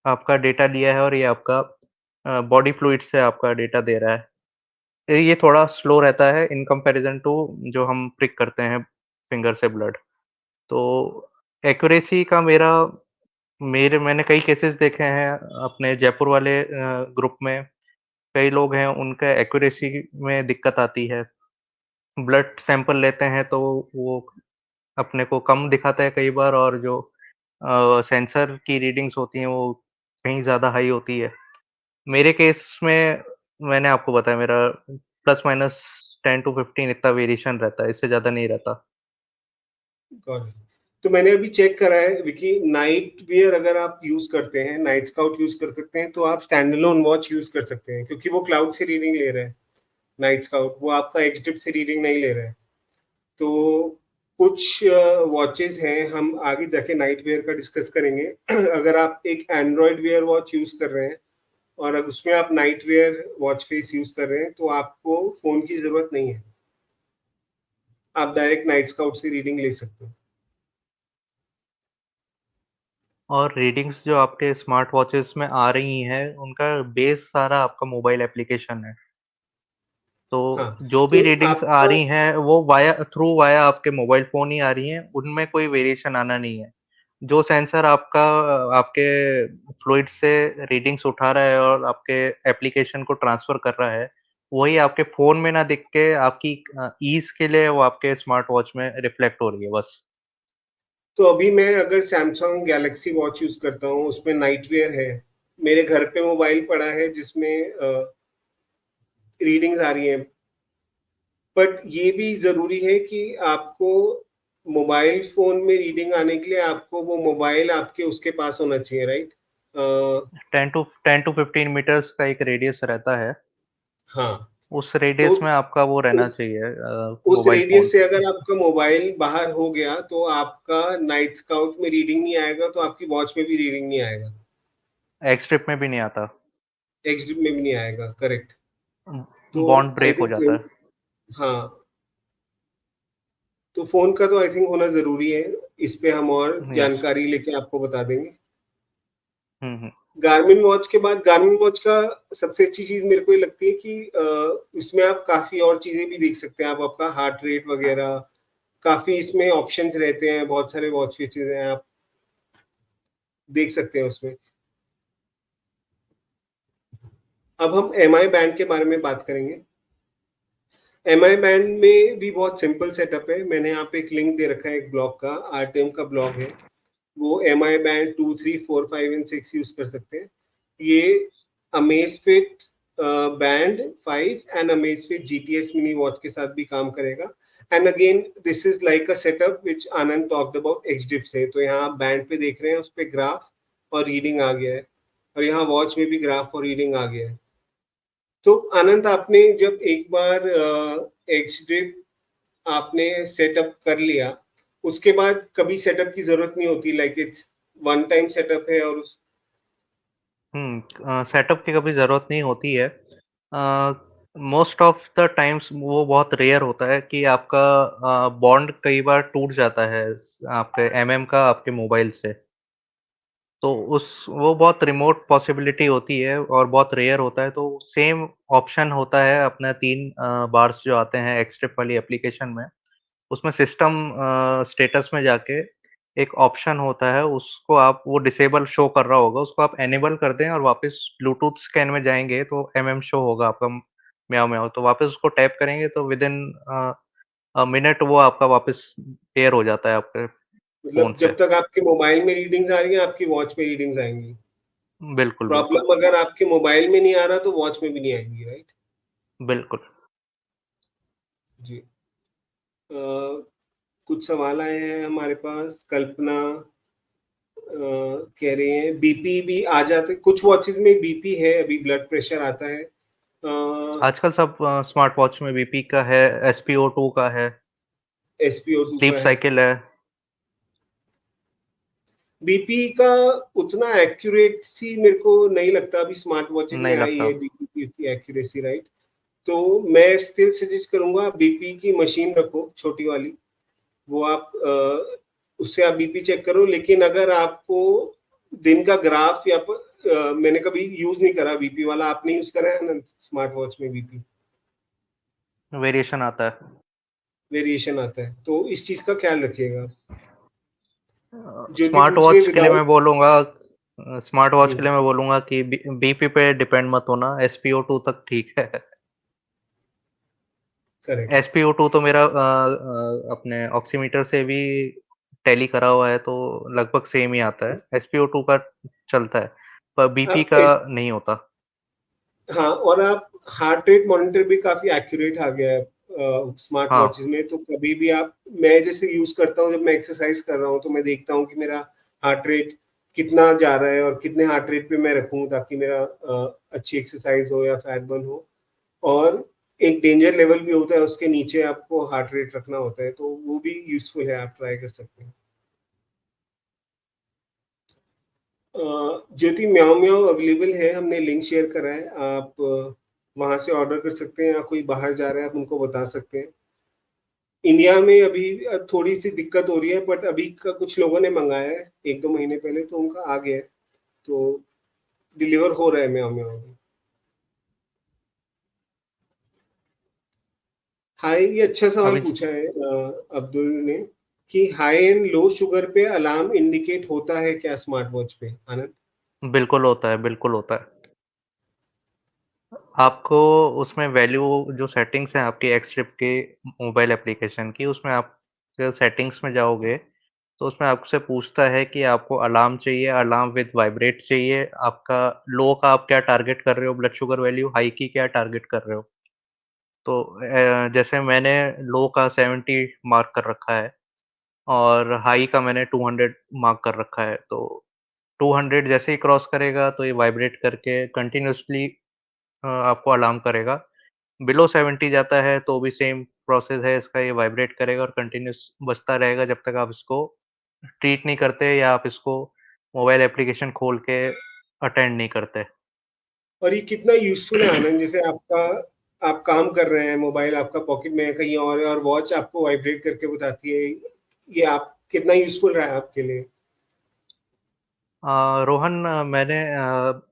आपका डेटा लिया है और ये आपका बॉडी फ्लूइड से आपका डेटा दे रहा है। ये थोड़ा स्लो रहता है इन कंपैरिज़न टू जो हम प्रिक करते हैं फिंगर से ब्लड। तो एक्यूरेसी का मैंने कई केसेस देखे हैं अपने जयपुर वाले ग्रुप में। कई लोग हैं उनका एक्यूरेसी में दिक्कत आती है। ब्लड सैंपल लेते हैं तो वो अपने को कम दिखाता है कई बार, और जो सेंसर की रीडिंग्स होती हैं वो कहीं ज़्यादा हाई होती है। मेरे केस में मैंने आपको बताया मेरा प्लस माइनस 10 टू 15 इतना वेरिएशन रहता है, इससे ज़्यादा नहीं रहता। Got it. तो मैंने अभी चेक करा है विकी, नाइट वियर अगर आप यूज करते हैं, नाइट स्काउट यूज कर सकते हैं, तो आप स्टैंड अलोन वॉच यूज कर सकते हैं क्योंकि वो क्लाउड से रीडिंग ले रहा है। नाइट स्काउट वो आपका एक्सडिप से रीडिंग नहीं ले रहा है। तो कुछ वॉचेस हैं, हम आगे जाके नाइट वेयर का डिस्कस करेंगे। अगर आप एक एंड्रॉयड वेयर वॉच यूज कर रहे हैं और अगर उसमें आप night where watch face use कर रहे हैं तो आपको फोन की जरूरत नहीं है, आप डायरेक्ट नाइट स्काउट से रीडिंग ले सकते हैं। और रीडिंग्स जो आपके स्मार्ट वॉचेस में आ रही हैं, उनका बेस सारा आपका मोबाइल एप्लीकेशन है। तो हाँ, जो भी तो रीडिंग्स आ आपका रही हैं, वो वाया आपके मोबाइल फ़ोन ही आ रही हैं, उनमें कोई वेरिएशन आना नहीं है। जो सेंसर आपके फ्लूइड से रीडिंग्स उठा रहा है और आपके एप्लीकेशन को ट्रांसफ़र कर रहा है, वही आपके फ़ोन में ना दिख के आपकी ईज़ के लिए वो आपके स्मार्ट वॉच में रिफ्लेक्ट हो रही है बस। तो अभी मैं अगर सैमसंग गैलेक्सी वॉच यूज करता हूँ, उसमें नाइट वेयर है, मेरे घर पे मोबाइल पड़ा है जिसमें रीडिंग्स आ रही हैं, बट ये भी जरूरी है कि आपको मोबाइल फोन में रीडिंग आने के लिए आपको वो मोबाइल आपके उसके पास होना चाहिए, राइट? 10 टू 15 मीटर्स का एक रेडियस रहता है। हाँ। उस तो रेडियस में आपका वो रहना उस चाहिए उस मोबाइल फ़ोन। रेडियस से अगर आपका मोबाइल बाहर हो गया तो आपका नाइट स्काउट में रीडिंग नहीं आएगा, तो आपकी वॉच में भी रीडिंग नहीं आएगा। एक्स ट्रिप में भी नहीं आता। एक्सडिप में भी नहीं आएगा, करेक्ट। तो बॉन्ड आई ब्रेक हो थिंक जाता फोन, है। हाँ, तो फोन का तो आई थिंक होना जरूरी है। इस पे हम और यस। जानकारी लेके आपको बता देंगे। हम्म। गार्मिन वॉच के बाद, गार्मिन वॉच का सबसे अच्छी चीज मेरे को ये लगती है कि इसमें आप काफी और चीजें भी देख सकते हैं। आप आपका हार्ट रेट वगैरह, काफी इसमें ऑप्शंस रहते हैं, बहुत सारे वॉच फीचर्स हैं, आप देख सकते हैं उसमें। अब हम एम आई बैंड के बारे में बात करेंगे। एम आई बैंड में भी बहुत सिंपल सेटअप है। मैंने यहाँ पे एक लिंक दे रखा है, एक ब्लॉग का, आरटीएम का ब्लॉग है। वो M I band 2, 3, 4, 5 and 6 use कर सकते हैं। ये Amazfit band 5 and Amazfit GPS mini watch के साथ भी काम करेगा। And again this is like a setup which Anand talked about एक्सडिप से। तो यहाँ आप बैंड पे देख रहे हैं, उस पर ग्राफ और रीडिंग आ गया है, और यहाँ वॉच में भी ग्राफ और रीडिंग आ गया है। तो आनंद, आपने जब एक बार एक्सडिप आपने सेटअप कर लिया, उसके बाद कभी सेटअप की जरूरत नहीं होती, like it's one time setup है और सेटअप की कभी ज़रूरत नहीं होती है। मोस्ट ऑफ द टाइम्स वो बहुत रेयर होता है कि आपका बॉन्ड कई बार टूट जाता है आपके एमएम का आपके मोबाइल से। तो उस वो बहुत रिमोट पॉसिबिलिटी होती है और बहुत रेयर होता है। तो सेम ऑप्शन होता है अपना 3 बार्स जो आते हैं एक्सट्रिप वाली एप्लीकेशन में। उसमें सिस्टम स्टेटस में जाके एक ऑप्शन होता है, उसको आप वो डिसेबल शो कर रहा होगा, उसको आप एनेबल कर दें और वापस ब्लूटूथ स्कैन में जाएँगे तो एमएम शो होगा आपका म्याऊँ म्याऊँ। तो वापस उसको टैप करेंगे तो विदिन अ मिनट वो आपका वापस पेयर हो जाता है आपके फ़ोन मतलब से। जब तक आपके मोबाइल में रीडिंग्स आ रही हैं, आपकी वॉच में रीडिंग्स आएंगी। बिल्कुल, बिल्कुल। प्रॉब्लम अगर आपके मोबाइल में नहीं आ रहा तो वॉच में भी नहीं आएंगी, राइट? बिल्कुल। जी। कुछ सवाल आए हैं हमारे पास। कल्पना कह रहे हैं बीपी भी आ जाते, कुछ वॉचेस में बीपी है, अभी ब्लड प्रेशर आता है। आजकल सब स्मार्ट वॉच में बीपी का है, एसपीओ2 का है, एसपीओ2 स्लीप का है। साइकिल है। बीपी का उतना एक्यूरेसी मेरे को नहीं लगता अभी स्मार्ट वॉचेस में नहीं आई लगता। है, बीपी की उतनी एक्यूरेसी, राइट? तो मैं स्टिल सजेस्ट करूंगा बीपी की मशीन रखो, छोटी वाली। वो आप उससे आप बीपी चेक करो। लेकिन अगर आपको दिन का ग्राफ या मैंने कभी यूज नहीं करा बीपी वाला, आपने यूज करा है ना स्मार्ट वॉच में बीपी? वेरिएशन आता है। वेरिएशन आता है, तो इस चीज का ख्याल रखिएगा। ज्योति स्मार्ट पूछ रही है वॉच के लिए मैं विदाउट। बोलूँगा स्मार्ट वॉच के लिए मैं बोलूँगा कि बीपी पे डिपेंड मत होना, एसपीओ2 तक ठीक है। करेक्ट। एसपीओ2 तो मेरा अपने ऑक्सीमीटर से भी टैली करा हुआ है तो लगभग सेम ही आता है। एसपीओ2 का चलता है, पर बीपी अब का नहीं होता। हाँ, और आप हार्ट रेट मॉनिटर भी काफी एक्यूरेट आ गया है स्मार्ट हाँ, वॉचेस में। तो कभी भी आप, मैं जैसे यूज करता हूँ, जब मैं एक्सरसाइज कर रहा हूँ तो मैं देखता हूँ कि मेरा हार्ट रेट कितना जा रहा है और कितने हार्ट रेट पे मैं रखूँ, ताकि मेरा अच्छी एक्सरसाइज हो या फैट बर्न हो। और एक डेंजर लेवल भी होता है, उसके नीचे आपको हार्ट रेट रखना होता है, तो वो भी यूजफुल है, आप ट्राई कर सकते हैं। ज्योति, म्याओ म्याओ अवेलेबल है, हमने लिंक शेयर करा है। आप वहां से ऑर्डर कर सकते हैं, या कोई बाहर जा रहा है आप उनको बता सकते हैं। इंडिया में अभी थोड़ी सी दिक्कत हो रही है, बट अभी का कुछ लोगों ने मंगाया है 1-2 महीने पहले, तो उनका आ गया है। तो डिलीवर हो रहा है म्याओ म्याओ अभी। हाई, ये अच्छा सवाल अभी पूछा है अब्दुल ने, कि हाई एंड लो शुगर पे अलार्म इंडिकेट होता है क्या स्मार्ट वॉच पे, आनंद? बिल्कुल होता है, बिल्कुल होता है। आपको उसमें वैल्यू जो सेटिंग्स हैं आपकी एक्सट्रिप के मोबाइल एप्लीकेशन की, उसमें आप सेटिंग्स में जाओगे, तो उसमें आपसे पूछता है कि आपको अलार्म चाहिए, अलार्म विद वाइब्रेट चाहिए, आपका लो का आप क्या टारगेट कर रहे हो ब्लड शुगर वैल्यू, हाई की क्या टारगेट कर रहे हो। तो जैसे मैंने लो का 70 मार्क कर रखा है और हाई का मैंने 200 मार्क कर रखा है। तो 200 जैसे ही क्रॉस करेगा तो ये वाइब्रेट करके कंटिन्यूअसली आपको अलार्म करेगा। बिलो 70 जाता है तो भी सेम प्रोसेस है इसका, ये वाइब्रेट करेगा और कंटिन्यूअस बजता रहेगा जब तक आप इसको ट्रीट नहीं करते या आप इसको मोबाइल एप्लीकेशन खोल के अटेंड नहीं करते। और ये कितना यूज़फुल है आनंद, जैसे आप काम कर रहे हैं, मोबाइल आपका पॉकेट में है कहीं और वॉच आपको वाइब्रेट करके बताती है, ये आप कितना यूज़फुल रहा है आपके लिए? रोहन, मैंने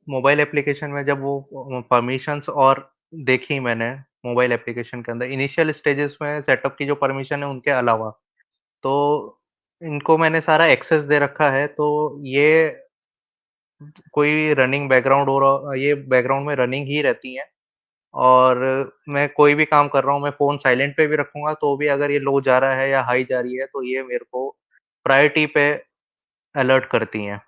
मोबाइल एप्लीकेशन में जब वो परमिशंस और देखी मैंने मोबाइल एप्लीकेशन के अंदर इनिशियल स्टेजेस में सेटअप की जो परमिशन है उनके अलावा, तो इनको मैंने सारा एक्सेस दे रखा है, तो ये कोई रनिंग बैकग्राउंड हो रहा, ये बैकग्राउंड में रनिंग ही रहती हैं। और मैं कोई भी काम कर रहा हूँ, मैं फ़ोन साइलेंट पे भी रखूँगा तो भी अगर ये लो जा रहा है या हाई जा रही है तो ये मेरे को प्रायोरिटी पे अलर्ट करती हैं।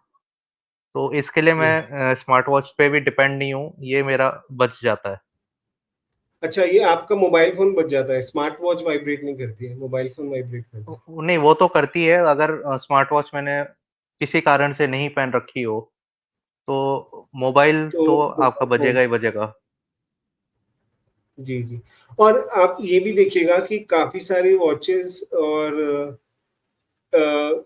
तो इसके लिए हुँ। मैं स्मार्ट वॉच पे भी डिपेंड नहीं हूँ, ये मेरा बच जाता है। अच्छा, ये आपका मोबाइल फ़ोन बज जाता है, स्मार्ट वॉच वाइब्रेट नहीं करती है, मोबाइल फ़ोन वाइब्रेट करता है। नहीं, वो तो करती है अगर स्मार्ट वॉच मैंने किसी कारण से नहीं पहन रखी हो, तो मोबाइल तो तो आपका मोबाइल फ़ोन, बजेगा ही बजेगा। जी, जी। और आप ये भी देखिएगा कि काफ़ी सारी वॉचेज़ और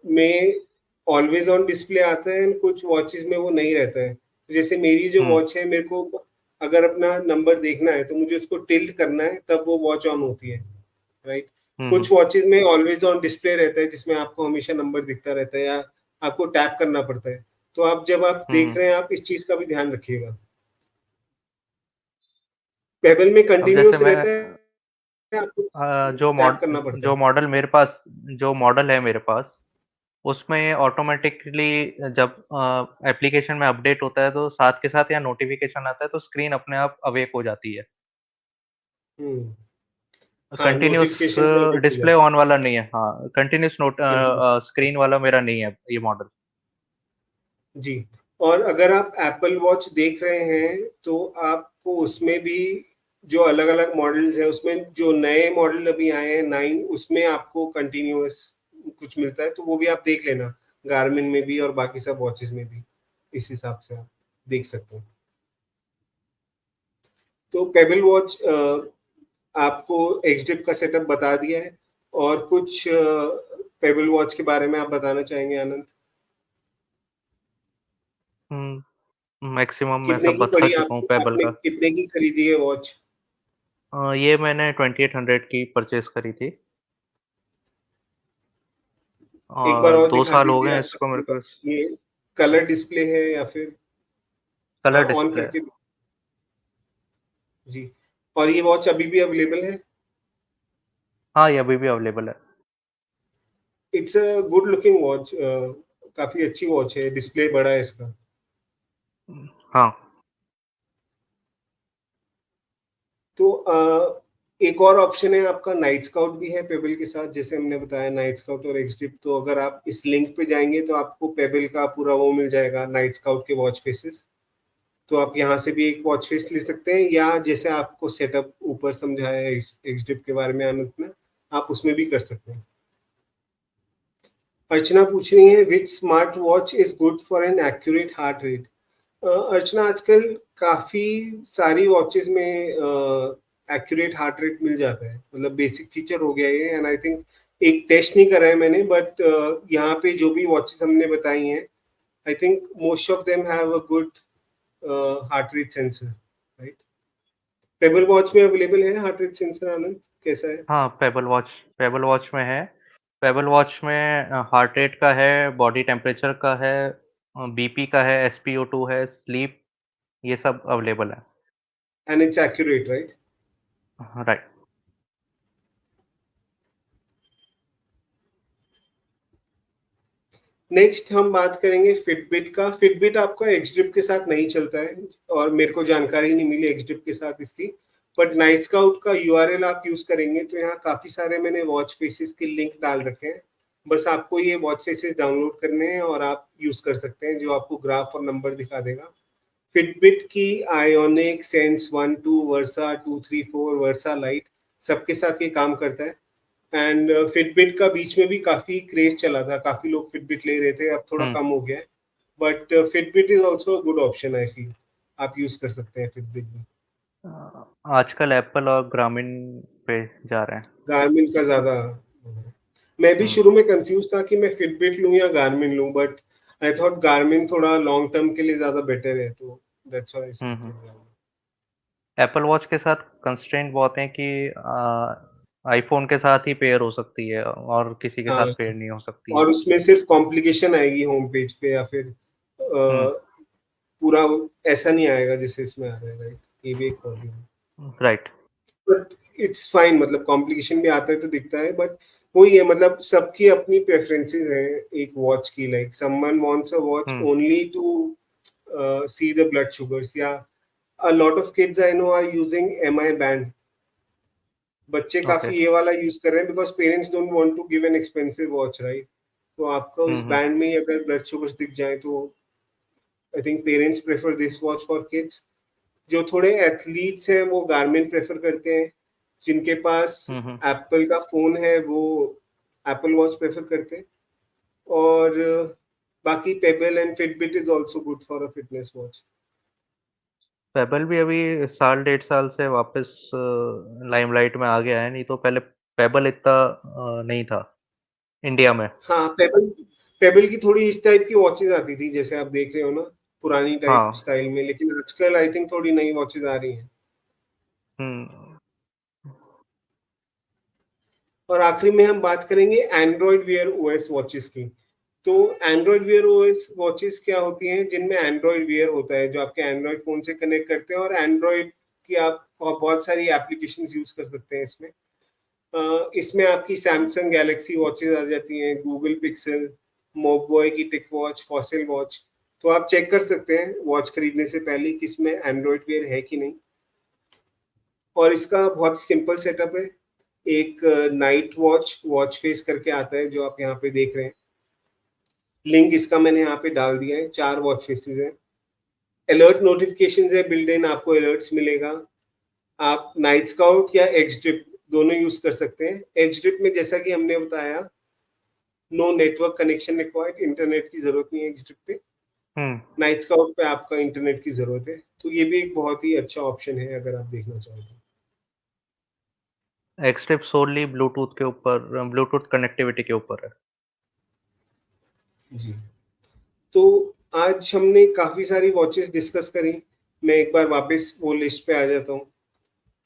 में ऑलवेज़ ऑन डिस्प्ले आता है, कुछ वॉचेज़ में वो नहीं रहता है। जैसे मेरी जो हुँ, वॉच है, मेरे को अगर अपना नंबर देखना है, तो मुझे उसको टिल्ट करना है, तब वो वॉच ऑन होती है, राइट? हुँ, हुँ, कुछ वॉचेज़ में ऑलवेज़ ऑन डिस्प्ले रहता है, जिसमें आपको हमेशा नंबर दिखता रहता है या आपको टैप करना पड़ता है। तो आप जब आप हुँ, देख हुँ। रहे हैं, आप इस चीज़ का भी ध्यान रखिएगा। पेबल में अब जैसे कंटीन्यूअस मैं रहता है, आपको अ, टैप करना पड़ता जो है। मॉडल मेरे पास जो मॉडल है मेरे पास, उसमें ये ऑटोमैटिकली जब एप्लीकेशन में अपडेट होता है तो साथ के साथ या नोटिफ़िकेशन आता है तो स्क्रीन अपने आप अवेक हो जाती है। हुँ। हाँ, कंटीन्यूअस नोटिफ़िकेशन से अपडेट हो डिस्प्ले जाता है। ऑन वाला नहीं है। हाँ, कंटीन्यूअस हाँ जी। स्क्रीन वाला मेरा नहीं है ये मॉडल। जी, और अगर आप एप्पल वॉच देख रहे हैं, तो आपको उसमें भी जो अलग-अलग मॉडल्स हैं, उसमें जो नए मॉडल अभी आए हैं 9, उसमें आपको कंटीन्यूअस कुछ मिलता है, तो वो भी आप देख लेना, गार्मिन में भी और बाकी सब वॉचेज़ में भी। इस हिसाब से आप देख सकते हैं। तो पेबल वॉच आपको एक्सडिप का सेटअप बता दिया है, और कुछ पेबल वॉच के बारे में आप बताना चाहेंगे आनंद? हुँ, मैक्सिमम मैं कितने सब की बता पड़ी चुका हूँ आपको? पेबल आपने का। कितने की खरीदी है वॉच? ये मैंने 2800 की परचेज़ करी थी एक बार और और 2 दिखा साल हो दीजिए गए हैं आप इसको मेरे को। ये कलर डिस्प्ले है या फिर कलर ऑन डिस्प्ले है। करके? जी, और ये वॉच अभी भी अवेलेबल है? हाँ, ये अभी भी अवेलेबल है। It's a good looking watch, काफ़ी अच्छी वॉच है, डिस्प्ले बड़ा है इसका। हाँ। तो एक और ऑप्शन है आपका, नाइट स्काउट भी है पेबल के साथ, जैसे हमने बताया नाइट स्काउट और एक्सट्रिप। तो अगर आप इस लिंक पे जाएँगे तो आपको पेबल का पूरा वो मिल जाएगा, नाइट स्काउट के वॉच फेसेस। तो आप यहाँ से भी एक वॉच फेस ले सकते हैं, या जैसे आपको सेटअप ऊपर समझाया है एक्सडिप के बारे में आनंद ने, आप उसमें भी कर सकते हैं। अर्चना पूछ रही है, which smart watch is good for an accurate heart rate? Archana, आजकल काफी सारी वॉचेस में एक्यूरेट हार्ट रेट मिल जाता है, मतलब बेसिक फीचर हो गया ये। एंड आई थिंक, एक टेस्ट नहीं करा है मैंने, बट यहाँ पे जो भी वॉचेस हमने बताई हैं, I think most of them have a good heart rate sensor, right? Payable watch में अवेलेबल है हार्ट रेट सेंसर आनंद, कैसा है? हाँ, पेबल वॉच में है। पेबल वॉच में हार्ट रेट का है, बॉडी टेम्परेचर का है, बीपी का है, एसपीओ2 है, स्लीप, ये सब अवेलेबल है। And it's accurate, right? हाँ, राइट। नेक्स्ट हम बात करेंगे फिटबिट का। फिटबिट आपका एक्सड्रिप के साथ नहीं चलता है, और मेरे को जानकारी नहीं मिली एक्सड्रिप के साथ इसकी। बट नाइट स्काउट का यूआरएल आप यूज करेंगे तो यहाँ काफी सारे मैंने वॉच फेसेस के लिंक डाल रखे हैं। बस आपको ये वॉच फेसेस डाउनलोड करने हैं और आप यूज कर सकते हैं, जो आपको ग्राफ और नंबर दिखा देगा। फिटबिट की आयोनिक, सेंस 1 2, वर्सा 2 3 4, वर्सा लाइट, सबके साथ ये काम करता है। एंड फिटबिट का बीच में भी काफी क्रेज चला था, काफी लोग फिटबिट ले रहे थे, अब थोड़ा हुँ। कम हो गया है। But Fitbit is also good option, I feel. आप यूज कर सकते हैं फिटबिट भी। आजकल एप्पल और ग्रामीण पे जा रहे हैं। गार्मिन का ज्यादा, मैं भी हुँ, शुरू में कंफ्यूज था कि मैं फिटबिट लूं या गार्मिन लूं, बट आई थॉट गार्मिन थोड़ा लॉन्ग टर्म के लिए ज्यादा बेटर है, तो that's why I hmm, hmm. Selected. Apple watch के साथ कंस्ट्रेंट बहुत हैं कि आईफ़ोन के साथ ही पेयर हो सकती है और किसी के साथ हाँ, पेयर नहीं हो सकती है। और उसमें सिर्फ कॉम्प्लिकेशन आएगी होम पेज पे, या फिर हुँ, पूरा ऐसा नहीं आएगा जैसे इसमें आ रहा है, राइट? ये भी एक प्रॉब्लम है। राइट। बट इट्स फाइन, मतलब कॉम्प्लिकेशन भी आता है तो दिखता है, बट वही है, मतलब सबकी अपनी प्रेफरेंसेस है एक वॉच की। Like someone wants a watch hmm, only to see the blood sugars, या a lot of kids I know are using MI band. बच्चे ओके। काफी ये वाला यूज कर रहे हैं because parents don't want to give an expensive watch, right? तो आपका हुँ, उस हुँ, बैंड में ही अगर ब्लड शुगर्स दिख जाए तो I think parents prefer this watch for kids. जो थोड़े एथलीट्स हैं वो गारमेंट प्रेफर करते हैं, जिनके पास हुँ, हुँ। एप्पल का फोन है वो एप्पल वॉच प्रेफर करते हैं। और बाकी payable and Fitbit is also good for a fitness watch. Payable भी अभी साल डेढ़ साल से वापस लाइमलाइट में आ गया है, नहीं तो पहले पेबल इतना नहीं था इंडिया में। हाँ, पेबल पेबल की थोड़ी इस टाइप की वॉचेज आती थी जैसे आप देख रहे हो ना, पुरानी टाइप हाँ। स्टाइल में, लेकिन आजकल आई थिंक थोड़ी नई वॉचेज आ रही हैं। हुँ, और आखिरी में हम बात करेंगे एंड्रॉइड वेयर ओएस वॉचेस की। तो एंड्रॉइड वेयर ओएस वॉचेस क्या होती हैं? जिनमें एंड्रॉइड वेयर होता है जो आपके एंड्रॉइड फोन से कनेक्ट करते हैं, और एंड्रॉइड की आप बहुत सारी एप्लीकेशंस यूज कर सकते हैं इसमें। इसमें आपकी सैमसंग गैलेक्सी वॉचेस आ जाती हैं, गूगल पिक्सल, मोबॉय की टिक वॉच, फॉसिल वॉच। तो आप चेक कर सकते हैं वॉच खरीदने से पहले कि इसमें एंड्रॉइड वेयर है कि नहीं। और इसका बहुत सिंपल सेटअप है। एक नाइट वॉच वॉच फेस करके आता है जो आप यहाँ पे देख रहे हैं। लिंक इसका मैंने यहाँ पे डाल दिया है। 4 वॉच फेसेस है। अलर्ट नोटिफिकेशन है बिल्ड इन, आपको अलर्ट्स मिलेगा। आप नाइट स्काउट या एज ड्रिप दोनों यूज कर सकते हैं। एज ड्रिप में जैसा कि हमने बताया, no network connection required, internet की जरूरत नहीं है एज ड्रिप पे। हुँ। नाइट स्काउट पे आपका इंटरनेट की जरूरत है, तो ये भी एक बहुत ही अच्छा ऑप्शन है अगर आप देखना चाहें तो। एक्सट्रिप सोली ब्लूटूथ के ऊपर ब्लूटूथ कनेक्टिविटी के ऊपर है। जी, तो आज हमने काफी सारी वॉचेस डिस्कस करी। मैं एक बार वापस वो लिस्ट पे आ जाता हूँ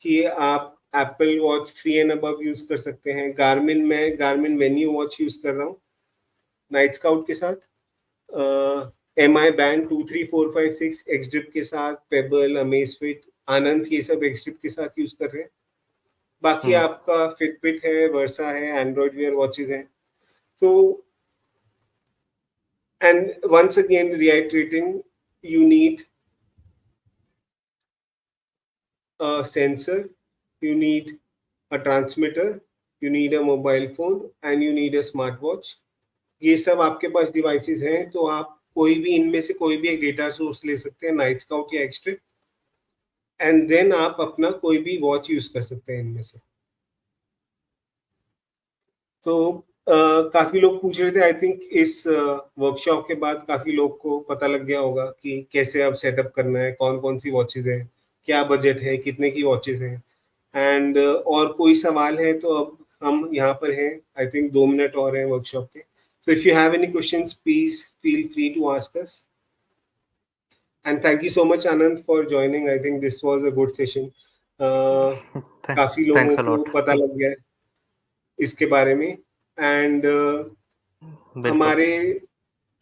कि आप Apple watch 3 and above use कर सकते हैं। गार्मिन में गार्मिन वेन्यू वॉच यूज कर रहा हूँ नाइट स्काउट के साथ। एम आई बैंड 2 3 4 5 6 एक्सड्रिप के साथ, पेबल, अमेजफिट, आनंद, ये सब एक्सड्रिप के साथ यूज कर रहे हैं। बाकी हुँ, आपका फिटबिट है, वर्सा है, एंड्रॉइड वेयर वॉचेज हैं। तो and once again reiterating, you need a sensor, you need a transmitter, you need a mobile phone and you need a smartwatch. ये सब आपके पास डिवाइसेस हैं तो आप कोई भी इनमें से कोई भी एक डेटा सोर्स ले सकते हैं, नाइट स्काउट या एक्सट्रिप, एंड देन आप अपना कोई भी वॉच यूज कर सकते हैं इनमें से। तो काफी लोग पूछ रहे थे, आई थिंक इस वर्कशॉप के बाद काफी लोग को पता लग गया होगा कि कैसे अब सेटअप करना है, कौन कौन सी वॉचेज है, क्या बजट है, कितने की वॉचेज हैं। एंड और कोई सवाल है तो अब हम यहाँ पर हैं। आई थिंक 2 मिनट और हैं वर्कशॉप के। So if you have any questions, please feel free to ask us. And thank you so much, Anand, for joining. I think this was a good session. थ काफी लोगों thanks a को lot. पता लग गया है इसके बारे में। एंड बिल्कुल। हमारे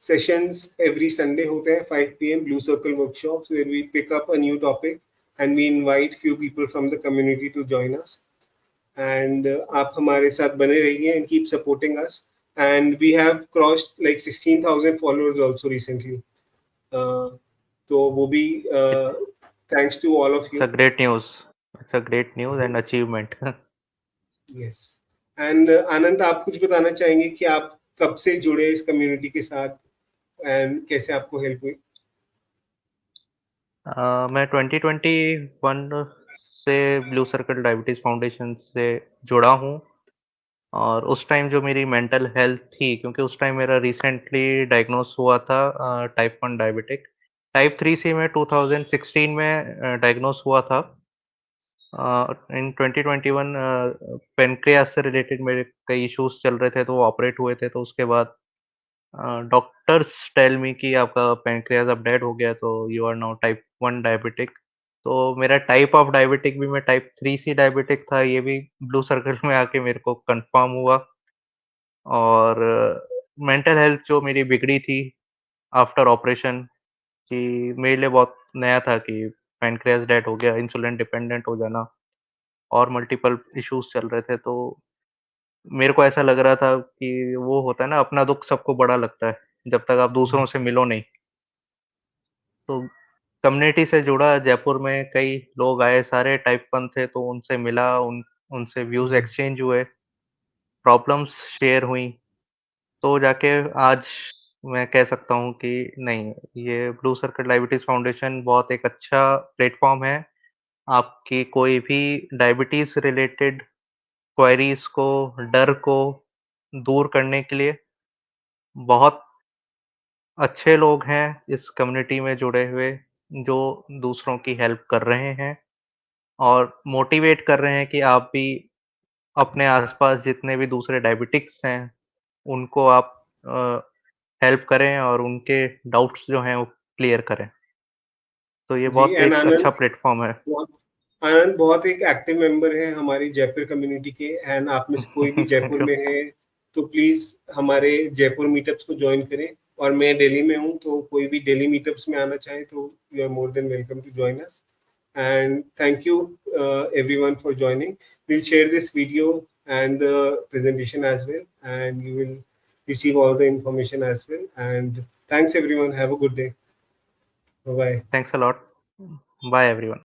सेशंस एवरी संडे होते हैं 5 p.m. Blue circle workshops where we pick up a new topic and we invite few people from the community to join us. And आप हमारे साथ बने रहिए and keep supporting us. And we have crossed like 16,000 followers also recently. तो वो भी thanks to all of it's you. A great news. It's a great news and achievement. Yes. And Anand, आप कुछ बताना चाहेंगे कि आप कब से जुड़े इस कम्युनिटी के साथ एंड कैसे आपको हेल्प हुई? मैं 2021 से ब्लू सर्कल डायबिटीज़ फाउंडेशन से जुड़ा हूँ और उस टाइम जो मेरी मेंटल हेल्थ थी, क्योंकि उस टाइम मेरा रिसेंटली डायग्नोस हुआ था टाइप 1 डायबिटिक। टाइप 3 से मैं 2016 में डायग्नोस हुआ था। इन 2021 पैनक्रियास से रिलेटेड मेरे कई इश्यूज़ चल रहे थे, तो वो ऑपरेट हुए थे। तो उसके बाद डॉक्टर्स टेल मी कि आपका पैनक्रियास अब डेड हो गया है, तो you are now type 1 diabetic. तो मेरा टाइप ऑफ डायबिटिक भी मैं टाइप 3C डायबिटिक था, ये भी ब्लू सर्कल में आके मेरे को कंफर्म हुआ। और मेंटल हेल्थ जो मेरी बिगड़ी थी आफ्टर ऑपरेशन, कि मेरे लिए बहुत नया था कि पैनक्रियाज़ डेड हो गया, इंसुलिन डिपेंडेंट हो जाना और मल्टीपल इश्यूज़ चल रहे थे। तो मेरे को ऐसा लग रहा था कि वो होता है ना, अपना दुःख सबको बड़ा लगता है, जब तक आप दूसरों से मिलो नहीं। तो कम्युनिटी से जुड़ा, जयपुर में कई लोग आए, सारे टाइप 1 थे, तो उनसे मिला, उनसे व्यूज़ जी एक्सचेंज हुए, प्रॉब्लम्स शेयर हुई, तो जाके आज मैं कह सकता हूँ कि नहीं, ये ब्लू सर्कल डायबिटीज़ फाउंडेशन बहुत एक अच्छा प्लेटफ़ॉर्म है, आपकी कोई भी डायबिटीज़ रिलेटेड क्वेरीज़ को, डर को दूर करने के लिए। बहुत अच्छे लोग हैं इस कम्युनिटी में जुड़े हुए, जो दूसरों की हेल्प कर रहे हैं और मोटिवेट कर रहे हैं कि आप भी अपने आस-पास जितने भी दूसरे डायबिटिक्स हैं, उनको आप अ, हेल्प करें और उनके डाउट्स जो हैं वो क्लियर करें। तो ये जी बहुत एंड एक अच्छा प्लेटफ़ॉर्म है। बहुत आनंद बहुत एक एक्टिव मेंबर है हमारी जयपुर कम्युनिटी के। एंड आप में से कोई भी जयपुर में है तो प्लीज हमारे जयपुर मीटअप्स को ज्वाइन करें। और मैं दिल्ली में हूँ, तो कोई भी दिल्ली मीटअप्स में आना चाहे तो you are more than welcome to join us. And thank you everyone for joining. We'll share this video and the presentation as well, and you will receive all the information as well. And thanks everyone. Have a good day. Bye bye. Thanks a lot. Bye everyone.